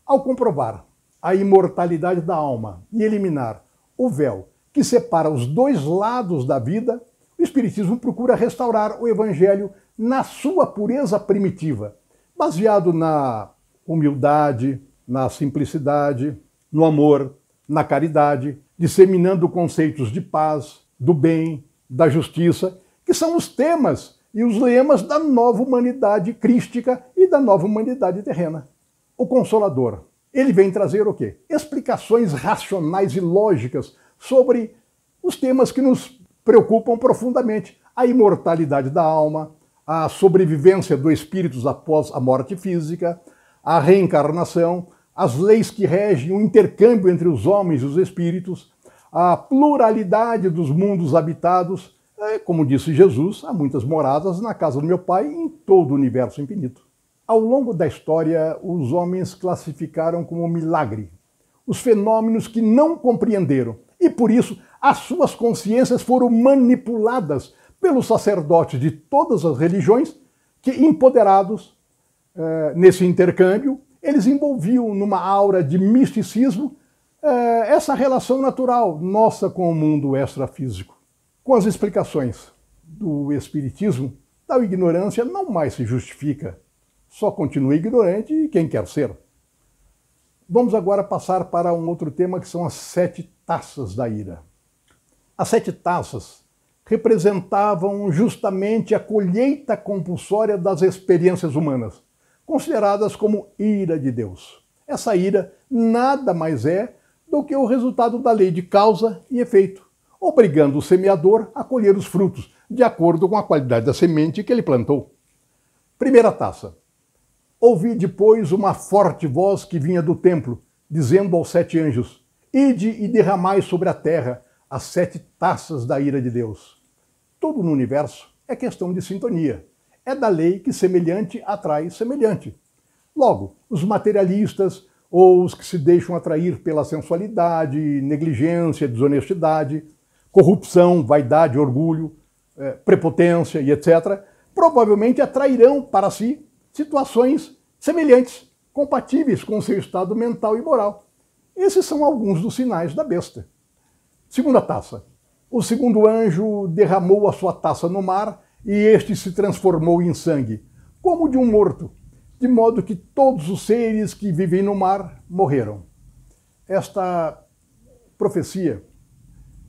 Ao comprovar a imortalidade da alma e eliminar o véu que separa os dois lados da vida, o Espiritismo procura restaurar o Evangelho na sua pureza primitiva, baseado na humildade, na simplicidade, no amor, na caridade, disseminando conceitos de paz, do bem, da justiça, que são os temas e os lemas da nova humanidade crística e da nova humanidade terrena. O Consolador, ele vem trazer o quê? Explicações racionais e lógicas sobre os temas que nos preocupam profundamente. A imortalidade da alma, a sobrevivência do espírito após a morte física, a reencarnação, as leis que regem o intercâmbio entre os homens e os espíritos, a pluralidade dos mundos habitados. Como disse Jesus, há muitas moradas na casa do meu Pai em todo o universo infinito. Ao longo da história, os homens classificaram como milagre os fenômenos que não compreenderam e, por isso, as suas consciências foram manipuladas pelos sacerdotes de todas as religiões que, empoderados nesse intercâmbio, eles envolviam numa aura de misticismo essa relação natural nossa com o mundo extrafísico. Com as explicações do Espiritismo, tal ignorância não mais se justifica. Só continua ignorante quem quer ser. Vamos agora passar para um outro tema, que são as 7 taças da ira. As 7 taças representavam justamente a colheita compulsória das experiências humanas, consideradas como ira de Deus. Essa ira nada mais é do que o resultado da lei de causa e efeito, obrigando o semeador a colher os frutos, de acordo com a qualidade da semente que ele plantou. Primeira taça. Ouvi depois uma forte voz que vinha do templo, dizendo aos 7 anjos: Ide e derramai sobre a terra as 7 taças da ira de Deus. Tudo no universo é questão de sintonia. É da lei que semelhante atrai semelhante. Logo, os materialistas ou os que se deixam atrair pela sensualidade, negligência, desonestidade, corrupção, vaidade, orgulho, prepotência e etc., provavelmente atrairão para si situações semelhantes, compatíveis com seu estado mental e moral. Esses são alguns dos sinais da besta. Segunda taça. O segundo anjo derramou a sua taça no mar e este se transformou em sangue, como de um morto, de modo que todos os seres que vivem no mar morreram. Esta profecia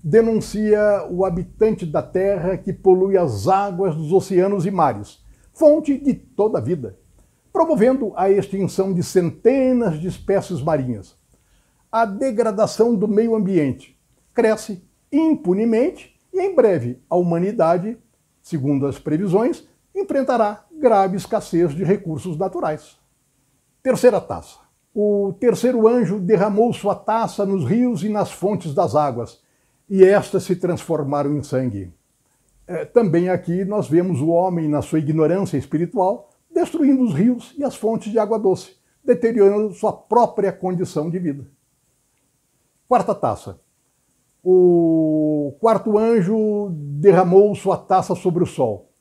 denuncia o habitante da terra que polui as águas dos oceanos e mares, fonte de toda a vida, promovendo a extinção de centenas de espécies marinhas. A degradação do meio ambiente cresce impunemente e em breve a humanidade, segundo as previsões, enfrentará grave escassez de recursos naturais. Terceira taça. O terceiro anjo derramou sua taça nos rios e nas fontes das águas, e estas se transformaram em sangue. Também aqui nós vemos o homem, na sua ignorância espiritual, destruindo os rios e as fontes de água doce, deteriorando sua própria condição de vida. Quarta taça. O quarto anjo derramou sua taça sobre o sol,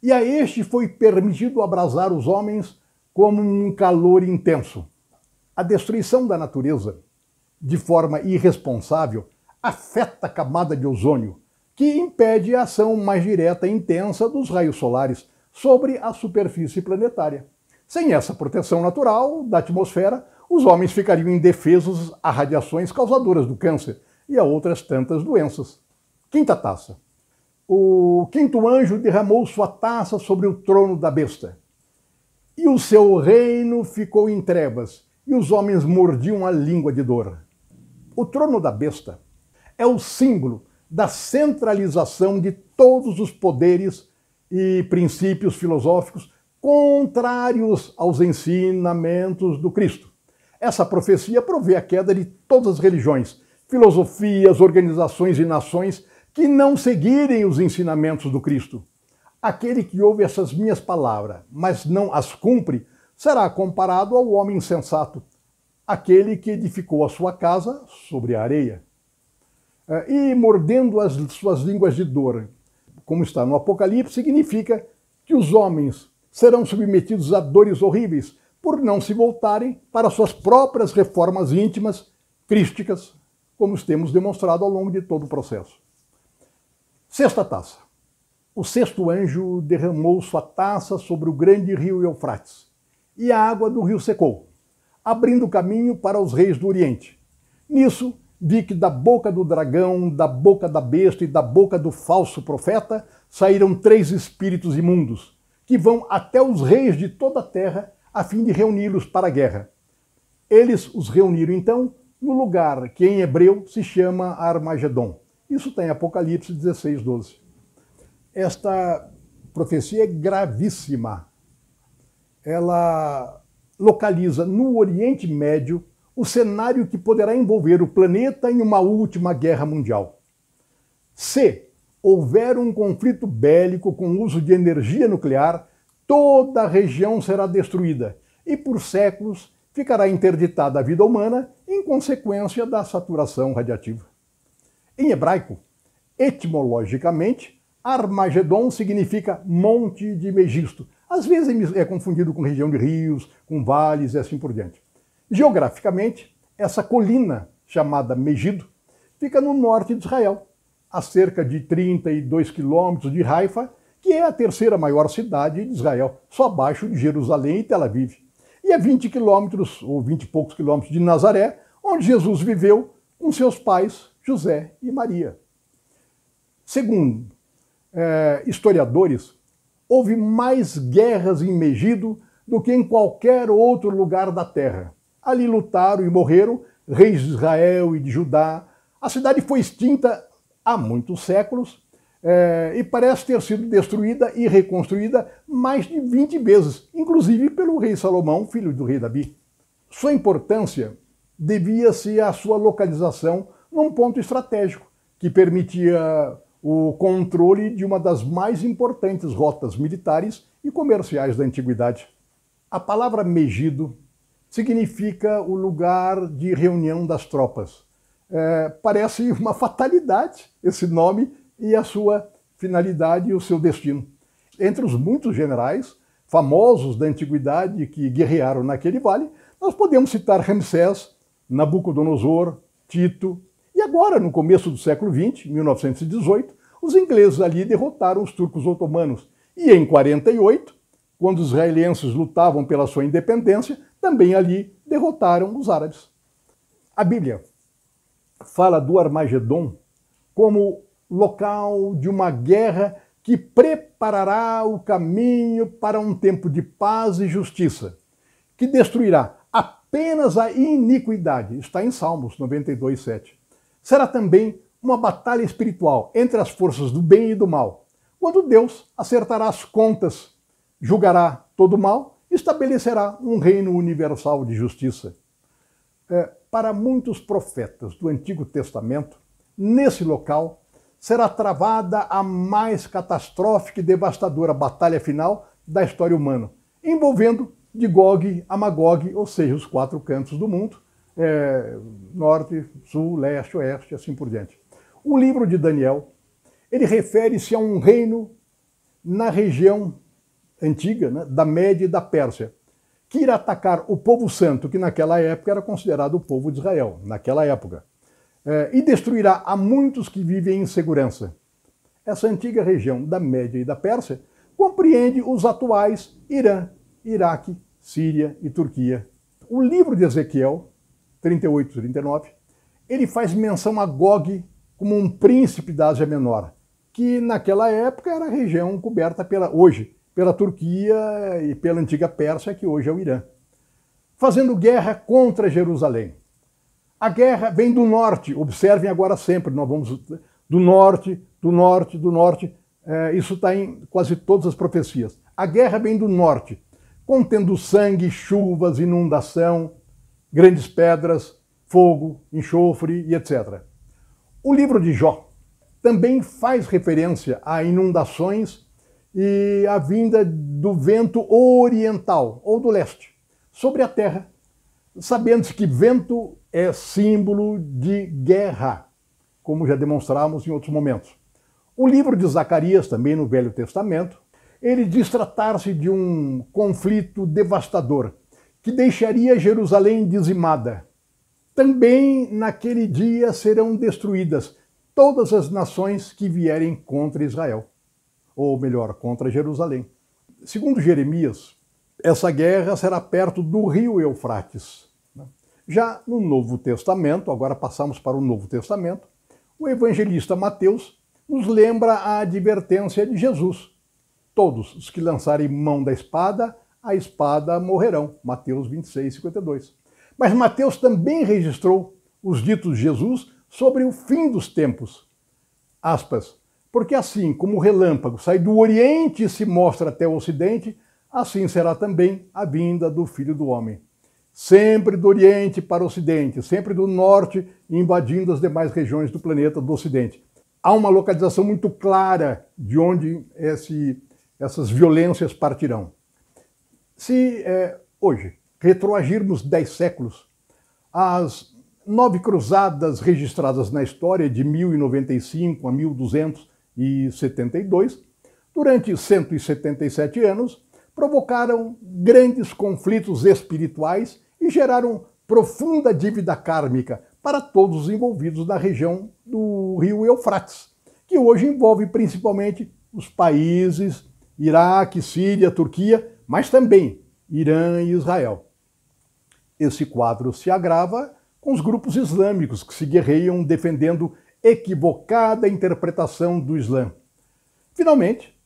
e a este foi permitido abrasar os homens como um calor intenso. A destruição da natureza, de forma irresponsável, afeta a camada de ozônio, que impede a ação mais direta e intensa dos raios solares sobre a superfície planetária. Sem essa proteção natural da atmosfera, os homens ficariam indefesos a radiações causadoras do câncer e a outras tantas doenças. Quinta taça. O quinto anjo derramou sua taça sobre o trono da besta, e o seu reino ficou em trevas, e os homens mordiam a língua de dor. O trono da besta é o símbolo da centralização de todos os poderes e princípios filosóficos contrários aos ensinamentos do Cristo. Essa profecia prevê a queda de todas as religiões, filosofias, organizações e nações que não seguirem os ensinamentos do Cristo. Aquele que ouve essas minhas palavras, mas não as cumpre, será comparado ao homem insensato, aquele que edificou a sua casa sobre a areia. E mordendo as suas línguas de dor, como está no Apocalipse, significa que os homens serão submetidos a dores horríveis por não se voltarem para suas próprias reformas íntimas, crísticas, como temos demonstrado ao longo de todo o processo. Sexta taça. O sexto anjo derramou sua taça sobre o grande rio Eufrates, e a água do rio secou, abrindo caminho para os reis do Oriente. Nisso, vi que da boca do dragão, da boca da besta e da boca do falso profeta saíram 3 espíritos imundos, que vão até os reis de toda a terra a fim de reuni-los para a guerra. Eles os reuniram, então, no lugar que em hebreu se chama Armagedon. Isso está em Apocalipse 16, 12. Esta profecia é gravíssima. Ela localiza no Oriente Médio o cenário que poderá envolver o planeta em uma última guerra mundial. Se houver um conflito bélico com uso de energia nuclear, toda a região será destruída e por séculos ficará interditada a vida humana em consequência da saturação radiativa. Em hebraico, etimologicamente, Armagedon significa monte de Megisto. Às vezes é confundido com região de rios, com vales e assim por diante. Geograficamente, essa colina, chamada Megido, fica no norte de Israel, a cerca de 32 quilômetros de Haifa, que é a terceira maior cidade de Israel, só abaixo de Jerusalém e Tel Aviv. E a 20 quilômetros, ou 20 e poucos quilômetros de Nazaré, onde Jesus viveu com seus pais, José e Maria. Segundo historiadores, houve mais guerras em Megido do que em qualquer outro lugar da terra. Ali lutaram e morreram reis de Israel e de Judá. A cidade foi extinta há muitos séculos e parece ter sido destruída e reconstruída mais de 20 vezes, inclusive pelo rei Salomão, filho do rei Davi. Sua importância devia-se à sua localização num ponto estratégico, que permitia o controle de uma das mais importantes rotas militares e comerciais da antiguidade. A palavra Megido significa o lugar de reunião das tropas. Parece uma fatalidade esse nome e a sua finalidade e o seu destino. Entre os muitos generais famosos da antiguidade que guerrearam naquele vale, nós podemos citar Ramsés, Nabucodonosor, Tito, e agora, no começo do século XX, 1918, os ingleses ali derrotaram os turcos otomanos. E em 48, quando os israelenses lutavam pela sua independência, também ali derrotaram os árabes. A Bíblia fala do Armagedon como local de uma guerra que preparará o caminho para um tempo de paz e justiça, que destruirá apenas a iniquidade. Está em Salmos 92:7. Será também uma batalha espiritual entre as forças do bem e do mal, quando Deus acertará as contas, julgará todo o mal e estabelecerá um reino universal de justiça. Para muitos profetas do Antigo Testamento, nesse local será travada a mais catastrófica e devastadora batalha final da história humana, envolvendo de Gog a Magog, ou seja, os 4 cantos do mundo, norte, sul, leste, oeste, assim por diante. O livro de Daniel, ele refere-se a um reino na região antiga, né, da Média e da Pérsia, que irá atacar o povo santo, que naquela época era considerado o povo de Israel, naquela época, e destruirá a muitos que vivem em segurança. Essa antiga região da Média e da Pérsia compreende os atuais Irã, Iraque, Síria e Turquia. O livro de Ezequiel, 38-39, ele faz menção a Gog como um príncipe da Ásia Menor, que naquela época era a região coberta hoje pela Turquia e pela antiga Pérsia, que hoje é o Irã, fazendo guerra contra Jerusalém. A guerra vem do norte, observem agora sempre, nós vamos do norte, do norte, do norte, isso está em quase todas as profecias. A guerra vem do norte, contendo sangue, chuvas, inundação, grandes pedras, fogo, enxofre e etc. O livro de Jó também faz referência a inundações e a vinda do vento oriental ou do leste sobre a terra, sabendo-se que vento é símbolo de guerra, como já demonstramos em outros momentos. O livro de Zacarias, também no Velho Testamento, ele diz tratar-se de um conflito devastador que deixaria Jerusalém dizimada. Também naquele dia serão destruídas todas as nações que vierem contra Israel, ou melhor, contra Jerusalém. Segundo Jeremias, essa guerra será perto do rio Eufrates. Já no Novo Testamento, agora passamos para o Novo Testamento, o evangelista Mateus nos lembra a advertência de Jesus. Todos os que lançarem mão da espada, a espada morrerão. Mateus 26:52. Mas Mateus também registrou os ditos de Jesus sobre o fim dos tempos. Aspas, porque assim como o relâmpago sai do Oriente e se mostra até o Ocidente, assim será também a vinda do Filho do Homem. Sempre do Oriente para o Ocidente, sempre do Norte, invadindo as demais regiões do planeta do Ocidente. Há uma localização muito clara de onde essas violências partirão. Se hoje retroagirmos 10 séculos, as 9 cruzadas registradas na história de 1095 a 1272, durante 177 anos, provocaram grandes conflitos espirituais e geraram profunda dívida kármica para todos os envolvidos na região do rio Eufrates, que hoje envolve principalmente os países Iraque, Síria, Turquia, mas também Irã e Israel. Esse quadro se agrava com os grupos islâmicos que se guerreiam defendendo equivocada interpretação do Islã. Finalmente,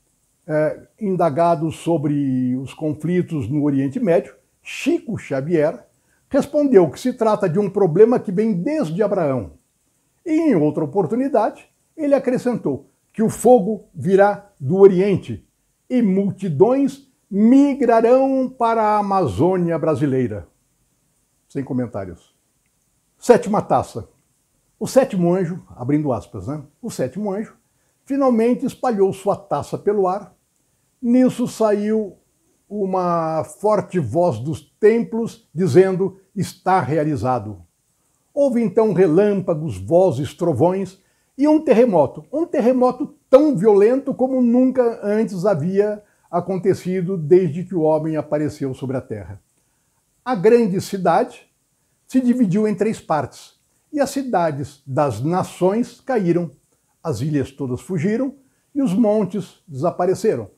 indagado sobre os conflitos no Oriente Médio, Chico Xavier respondeu que se trata de um problema que vem desde Abraão. E em outra oportunidade, ele acrescentou que o fogo virá do Oriente e multidões migrarão para a Amazônia brasileira. Sem comentários. Sétima taça. O sétimo anjo, abrindo aspas, né? O sétimo anjo finalmente espalhou sua taça pelo ar. Nisso saiu uma forte voz dos templos dizendo: está realizado. Houve então relâmpagos, vozes, trovões e um terremoto tão violento como nunca antes havia acontecido desde que o homem apareceu sobre a terra. A grande cidade se dividiu em 3 partes e as cidades das nações caíram, as ilhas todas fugiram e os montes desapareceram.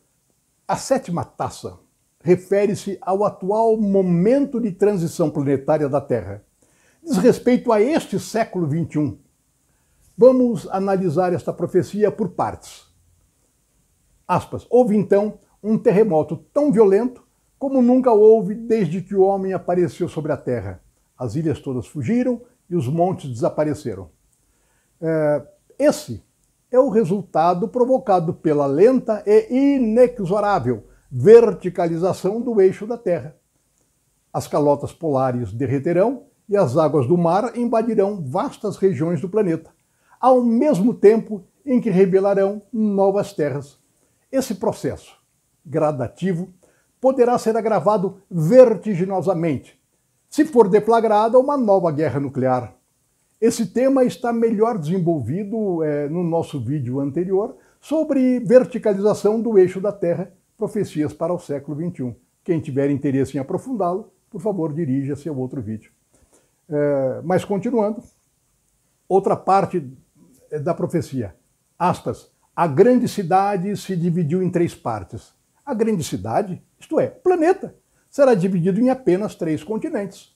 A sétima taça refere-se ao atual momento de transição planetária da Terra. Diz respeito a este século XXI, Vamos analisar esta profecia por partes. Aspas. Houve então um terremoto tão violento como nunca houve desde que o homem apareceu sobre a terra. As ilhas todas fugiram e os montes desapareceram. Esse é o resultado provocado pela lenta e inexorável verticalização do eixo da Terra. As calotas polares derreterão e as águas do mar invadirão vastas regiões do planeta, ao mesmo tempo em que revelarão novas terras. Esse processo gradativo poderá ser agravado vertiginosamente, se for deflagrada uma nova guerra nuclear. Esse tema está melhor desenvolvido no nosso vídeo anterior sobre verticalização do eixo da Terra, profecias para o século XXI. Quem tiver interesse em aprofundá-lo, por favor, dirija-se ao outro vídeo. Mas continuando, outra parte da profecia. Aspas. A grande cidade se dividiu em 3 partes. A grande cidade, isto é, o planeta, será dividido em apenas 3 continentes.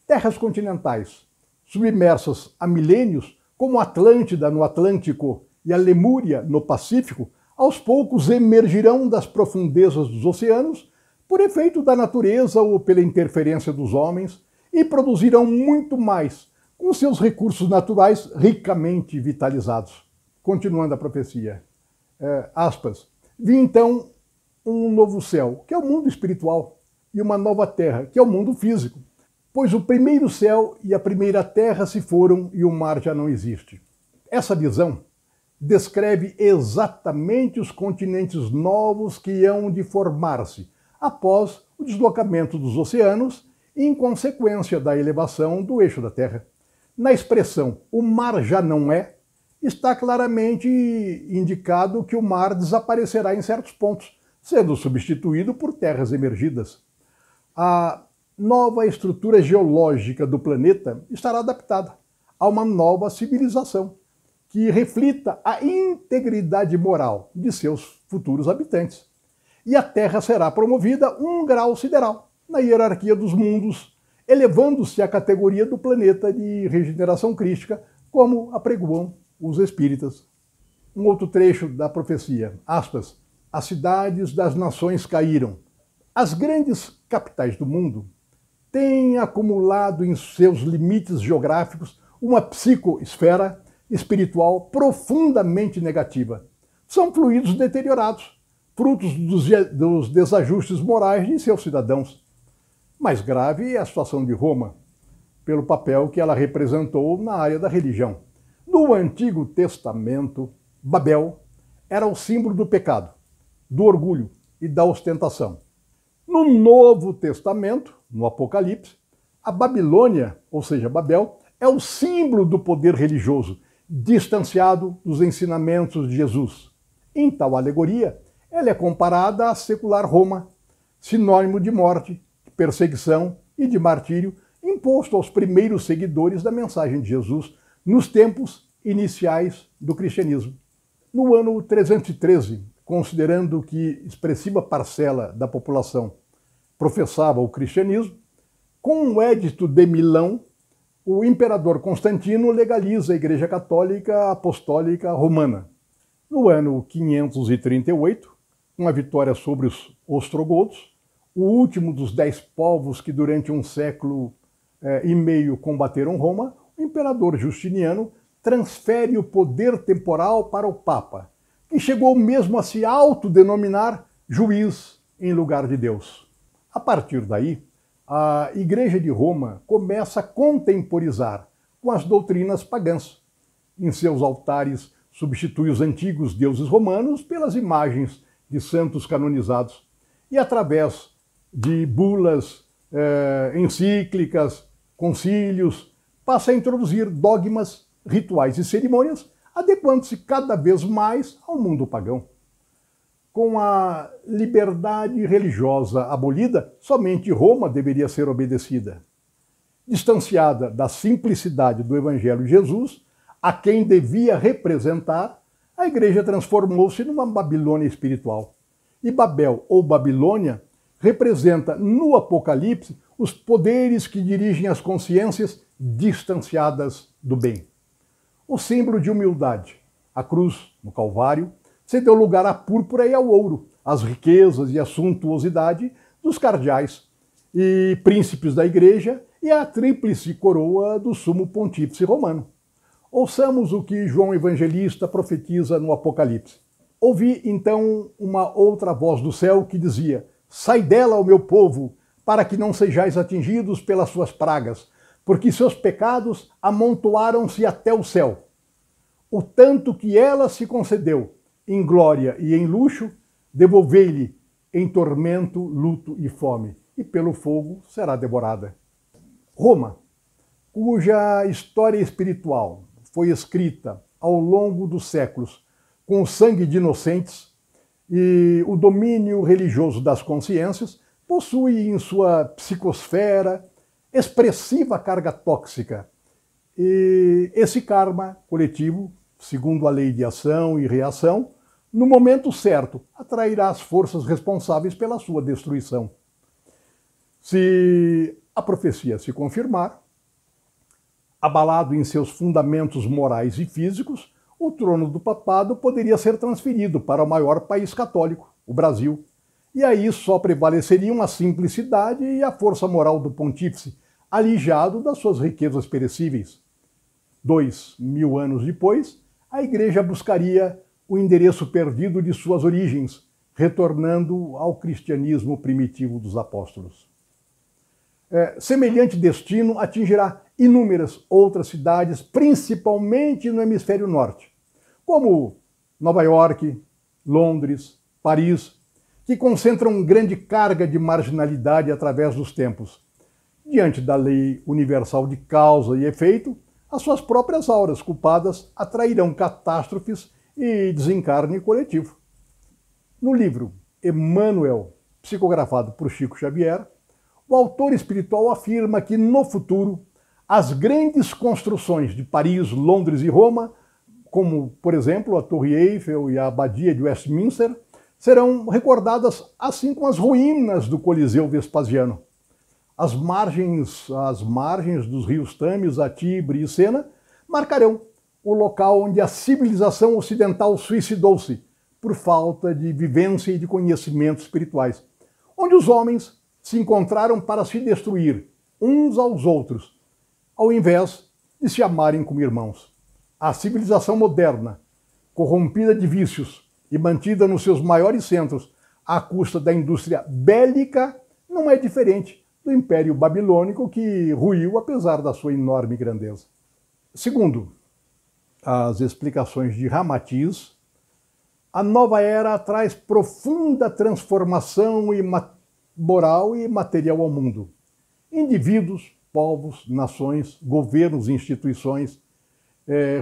Terras continentais, submersas há milênios, como Atlântida no Atlântico e a Lemúria no Pacífico, aos poucos emergirão das profundezas dos oceanos por efeito da natureza ou pela interferência dos homens e produzirão muito mais, com seus recursos naturais ricamente vitalizados. Continuando a profecia. Aspas. Vi então um novo céu, que é o mundo espiritual, e uma nova terra, que é o mundo físico. Pois o primeiro céu e a primeira terra se foram e o mar já não existe. Essa visão descreve exatamente os continentes novos que hão de formar-se após o deslocamento dos oceanos e em consequência da elevação do eixo da Terra. Na expressão "o mar já não é", está claramente indicado que o mar desaparecerá em certos pontos, sendo substituído por terras emergidas. A nova estrutura geológica do planeta estará adaptada a uma nova civilização que reflita a integridade moral de seus futuros habitantes. E a Terra será promovida um grau sideral na hierarquia dos mundos, elevando-se à categoria do planeta de regeneração crística, como apregoam os espíritas. Um outro trecho da profecia, aspas, as cidades das nações caíram. As grandes capitais do mundo têm acumulado em seus limites geográficos uma psicoesfera espiritual profundamente negativa. São fluidos deteriorados, frutos dos desajustes morais de seus cidadãos. Mais grave é a situação de Roma, pelo papel que ela representou na área da religião. No Antigo Testamento, Babel era o símbolo do pecado, do orgulho e da ostentação. No Novo Testamento, no Apocalipse, a Babilônia, ou seja, Babel, é o símbolo do poder religioso, distanciado dos ensinamentos de Jesus. Em tal alegoria, ela é comparada à secular Roma, sinônimo de morte, de perseguição e de martírio imposto aos primeiros seguidores da mensagem de Jesus nos tempos iniciais do cristianismo. No ano 313, considerando que expressiva parcela da população professava o cristianismo, com o Edito de Milão, o imperador Constantino legaliza a Igreja Católica Apostólica Romana. No ano 538, com a vitória sobre os ostrogodos, o último dos 10 povos que durante um século e meio combateram Roma, o imperador Justiniano transfere o poder temporal para o Papa, que chegou mesmo a se autodenominar juiz em lugar de Deus. A partir daí, a Igreja de Roma começa a contemporizar com as doutrinas pagãs. Em seus altares, substitui os antigos deuses romanos pelas imagens de santos canonizados e, através de bulas, encíclicas, concílios, passa a introduzir dogmas, rituais e cerimônias, adequando-se cada vez mais ao mundo pagão. Com a liberdade religiosa abolida, somente Roma deveria ser obedecida. Distanciada da simplicidade do Evangelho de Jesus, a quem devia representar, a Igreja transformou-se numa Babilônia espiritual. E Babel, ou Babilônia, representa no Apocalipse os poderes que dirigem as consciências distanciadas do bem. o símbolo de humildade. A cruz, no Calvário, cedeu lugar à púrpura e ao ouro, às riquezas e à suntuosidade dos cardeais e príncipes da Igreja e à tríplice coroa do sumo pontífice romano. Ouçamos o que João Evangelista profetiza no Apocalipse. Ouvi, então, uma outra voz do céu que dizia: sai dela, ó meu povo, para que não sejais atingidos pelas suas pragas, porque seus pecados amontoaram-se até o céu. O tanto que ela se concedeu, em glória e em luxo, devolvei-lhe em tormento, luto e fome, e pelo fogo será devorada. Roma, cuja história espiritual foi escrita ao longo dos séculos com o sangue de inocentes e o domínio religioso das consciências, possui em sua psicosfera expressiva carga tóxica. E esse karma coletivo, segundo a lei de ação e reação, no momento certo, atrairá as forças responsáveis pela sua destruição. Se a profecia se confirmar, abalado em seus fundamentos morais e físicos, o trono do papado poderia ser transferido para o maior país católico, o Brasil. E aí só prevaleceriam a simplicidade e a força moral do pontífice, alijado das suas riquezas perecíveis. 2000 anos depois, a Igreja buscaria o endereço perdido de suas origens, retornando ao cristianismo primitivo dos apóstolos. Semelhante destino atingirá inúmeras outras cidades, principalmente no hemisfério norte, como Nova York, Londres, Paris, que concentram grande carga de marginalidade através dos tempos. Diante da lei universal de causa e efeito, as suas próprias auras culpadas atrairão catástrofes e desencarne coletivo. No livro Emmanuel, psicografado por Chico Xavier, o autor espiritual afirma que, no futuro, as grandes construções de Paris, Londres e Roma, como, por exemplo, a Torre Eiffel e a Abadia de Westminster, serão recordadas assim como as ruínas do Coliseu Vespasiano. As margens dos rios Tâmesis, a Tibre e Sena marcarão o local onde a civilização ocidental suicidou-se por falta de vivência e de conhecimentos espirituais, onde os homens se encontraram para se destruir uns aos outros, ao invés de se amarem como irmãos. A civilização moderna, corrompida de vícios e mantida nos seus maiores centros à custa da indústria bélica, não é diferente do Império Babilônico, que ruiu apesar da sua enorme grandeza. Segundo as explicações de Ramatiz, a nova era traz profunda transformação moral e material ao mundo. Indivíduos, povos, nações, governos, instituições,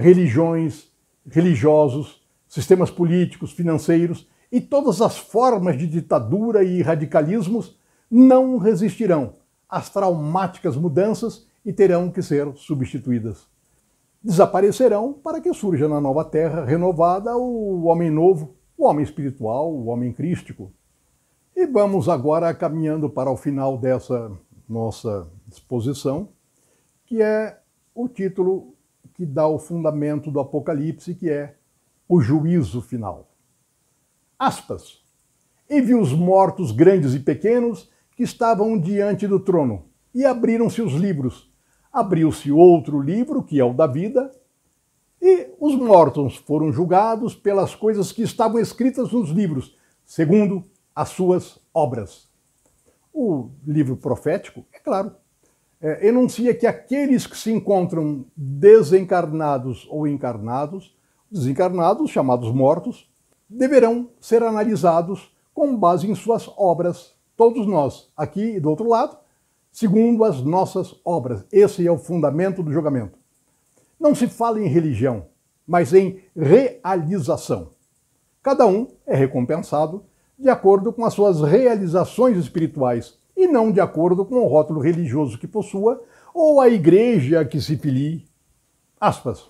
religiões, religiosos, sistemas políticos, financeiros e todas as formas de ditadura e radicalismos não resistirão às traumáticas mudanças e terão que ser substituídas. Desaparecerão para que surja na nova terra renovada o homem novo, o homem espiritual, o homem crístico. E vamos agora caminhando para o final dessa nossa exposição, que é o título que dá o fundamento do Apocalipse, que é o juízo final. Aspas. E vi os mortos grandes e pequenos que estavam diante do trono, e abriram-se os livros. Abriu-se outro livro, que é o da vida, e os mortos foram julgados pelas coisas que estavam escritas nos livros, segundo as suas obras. O livro profético, é claro, enuncia que aqueles que se encontram desencarnados ou encarnados, desencarnados, chamados mortos, deverão ser analisados com base em suas obras. Todos nós, aqui e do outro lado, segundo as nossas obras. Esse é o fundamento do julgamento. Não se fala em religião, mas em realização. Cada um é recompensado de acordo com as suas realizações espirituais e não de acordo com o rótulo religioso que possua ou a igreja que se filie. Aspas.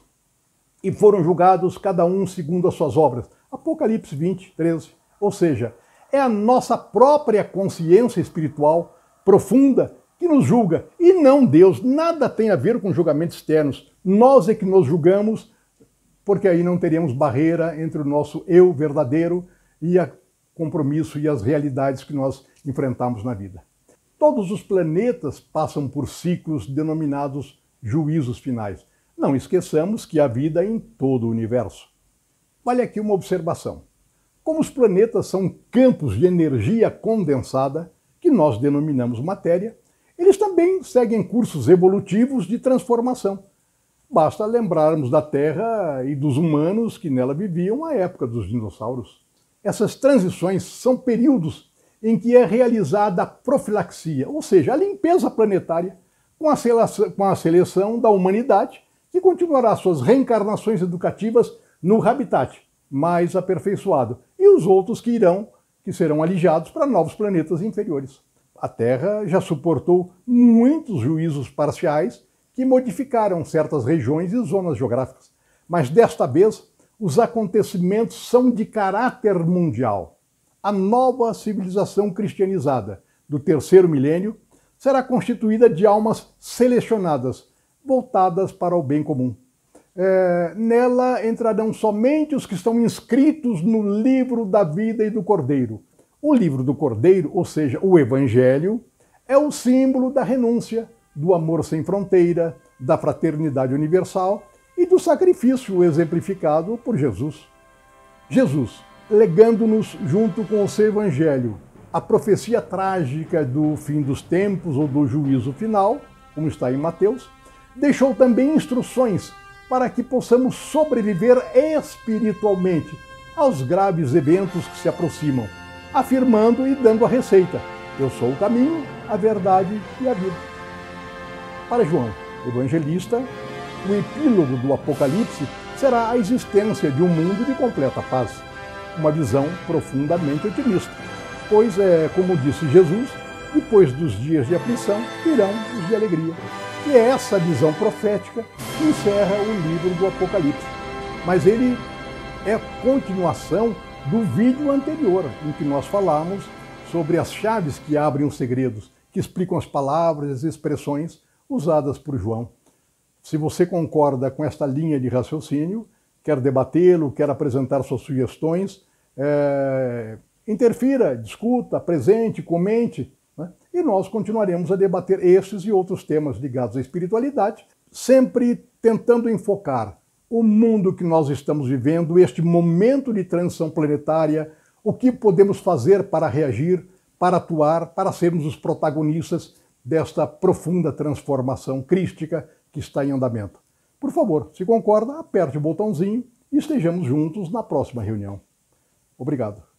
E foram julgados cada um segundo as suas obras. Apocalipse 20, 13. Ou seja, é a nossa própria consciência espiritual profunda que nos julga, e não Deus. Nada tem a ver com julgamentos externos. Nós é que nos julgamos porque aí não teríamos barreira entre o nosso eu verdadeiro e o compromisso e as realidades que nós enfrentamos na vida. Todos os planetas passam por ciclos denominados juízos finais. Não esqueçamos que há vida em todo o universo. Vale aqui uma observação. Como os planetas são campos de energia condensada, que nós denominamos matéria, eles também seguem cursos evolutivos de transformação. Basta lembrarmos da Terra e dos humanos que nela viviam à época dos dinossauros. Essas transições são períodos em que é realizada a profilaxia, ou seja, a limpeza planetária, com a seleção da humanidade, que continuará suas reencarnações educativas no habitat mais aperfeiçoado, e os outros que serão alijados para novos planetas inferiores. A Terra já suportou muitos juízos parciais que modificaram certas regiões e zonas geográficas, mas desta vez os acontecimentos são de caráter mundial. A nova civilização cristianizada do terceiro milênio será constituída de almas selecionadas, voltadas para o bem comum. Nela entrarão somente os que estão inscritos no livro da vida e do Cordeiro. O livro do Cordeiro, ou seja, o Evangelho, é o símbolo da renúncia, do amor sem fronteira, da fraternidade universal e do sacrifício exemplificado por Jesus. Jesus, legando-nos, junto com o seu Evangelho, a profecia trágica do fim dos tempos ou do juízo final, como está em Mateus, deixou também instruções para que possamos sobreviver espiritualmente aos graves eventos que se aproximam, afirmando e dando a receita: eu sou o caminho, a verdade e a vida. Para João, evangelista, o epílogo do Apocalipse será a existência de um mundo de completa paz, uma visão profundamente otimista, pois como disse Jesus, depois dos dias de aflição virão os de alegria. E é essa visão profética que encerra o livro do Apocalipse. Mas ele é continuação do vídeo anterior, em que nós falamos sobre as chaves que abrem os segredos, que explicam as palavras e as expressões usadas por João. Se você concorda com esta linha de raciocínio, quer debatê-lo, quer apresentar suas sugestões, interfira, discuta, apresente, comente, né? E nós continuaremos a debater estes e outros temas ligados à espiritualidade, sempre tentando enfocar o mundo que nós estamos vivendo, este momento de transição planetária, o que podemos fazer para reagir, para atuar, para sermos os protagonistas desta profunda transformação crística que está em andamento. Por favor, se concorda, aperte o botãozinho e estejamos juntos na próxima reunião. Obrigado.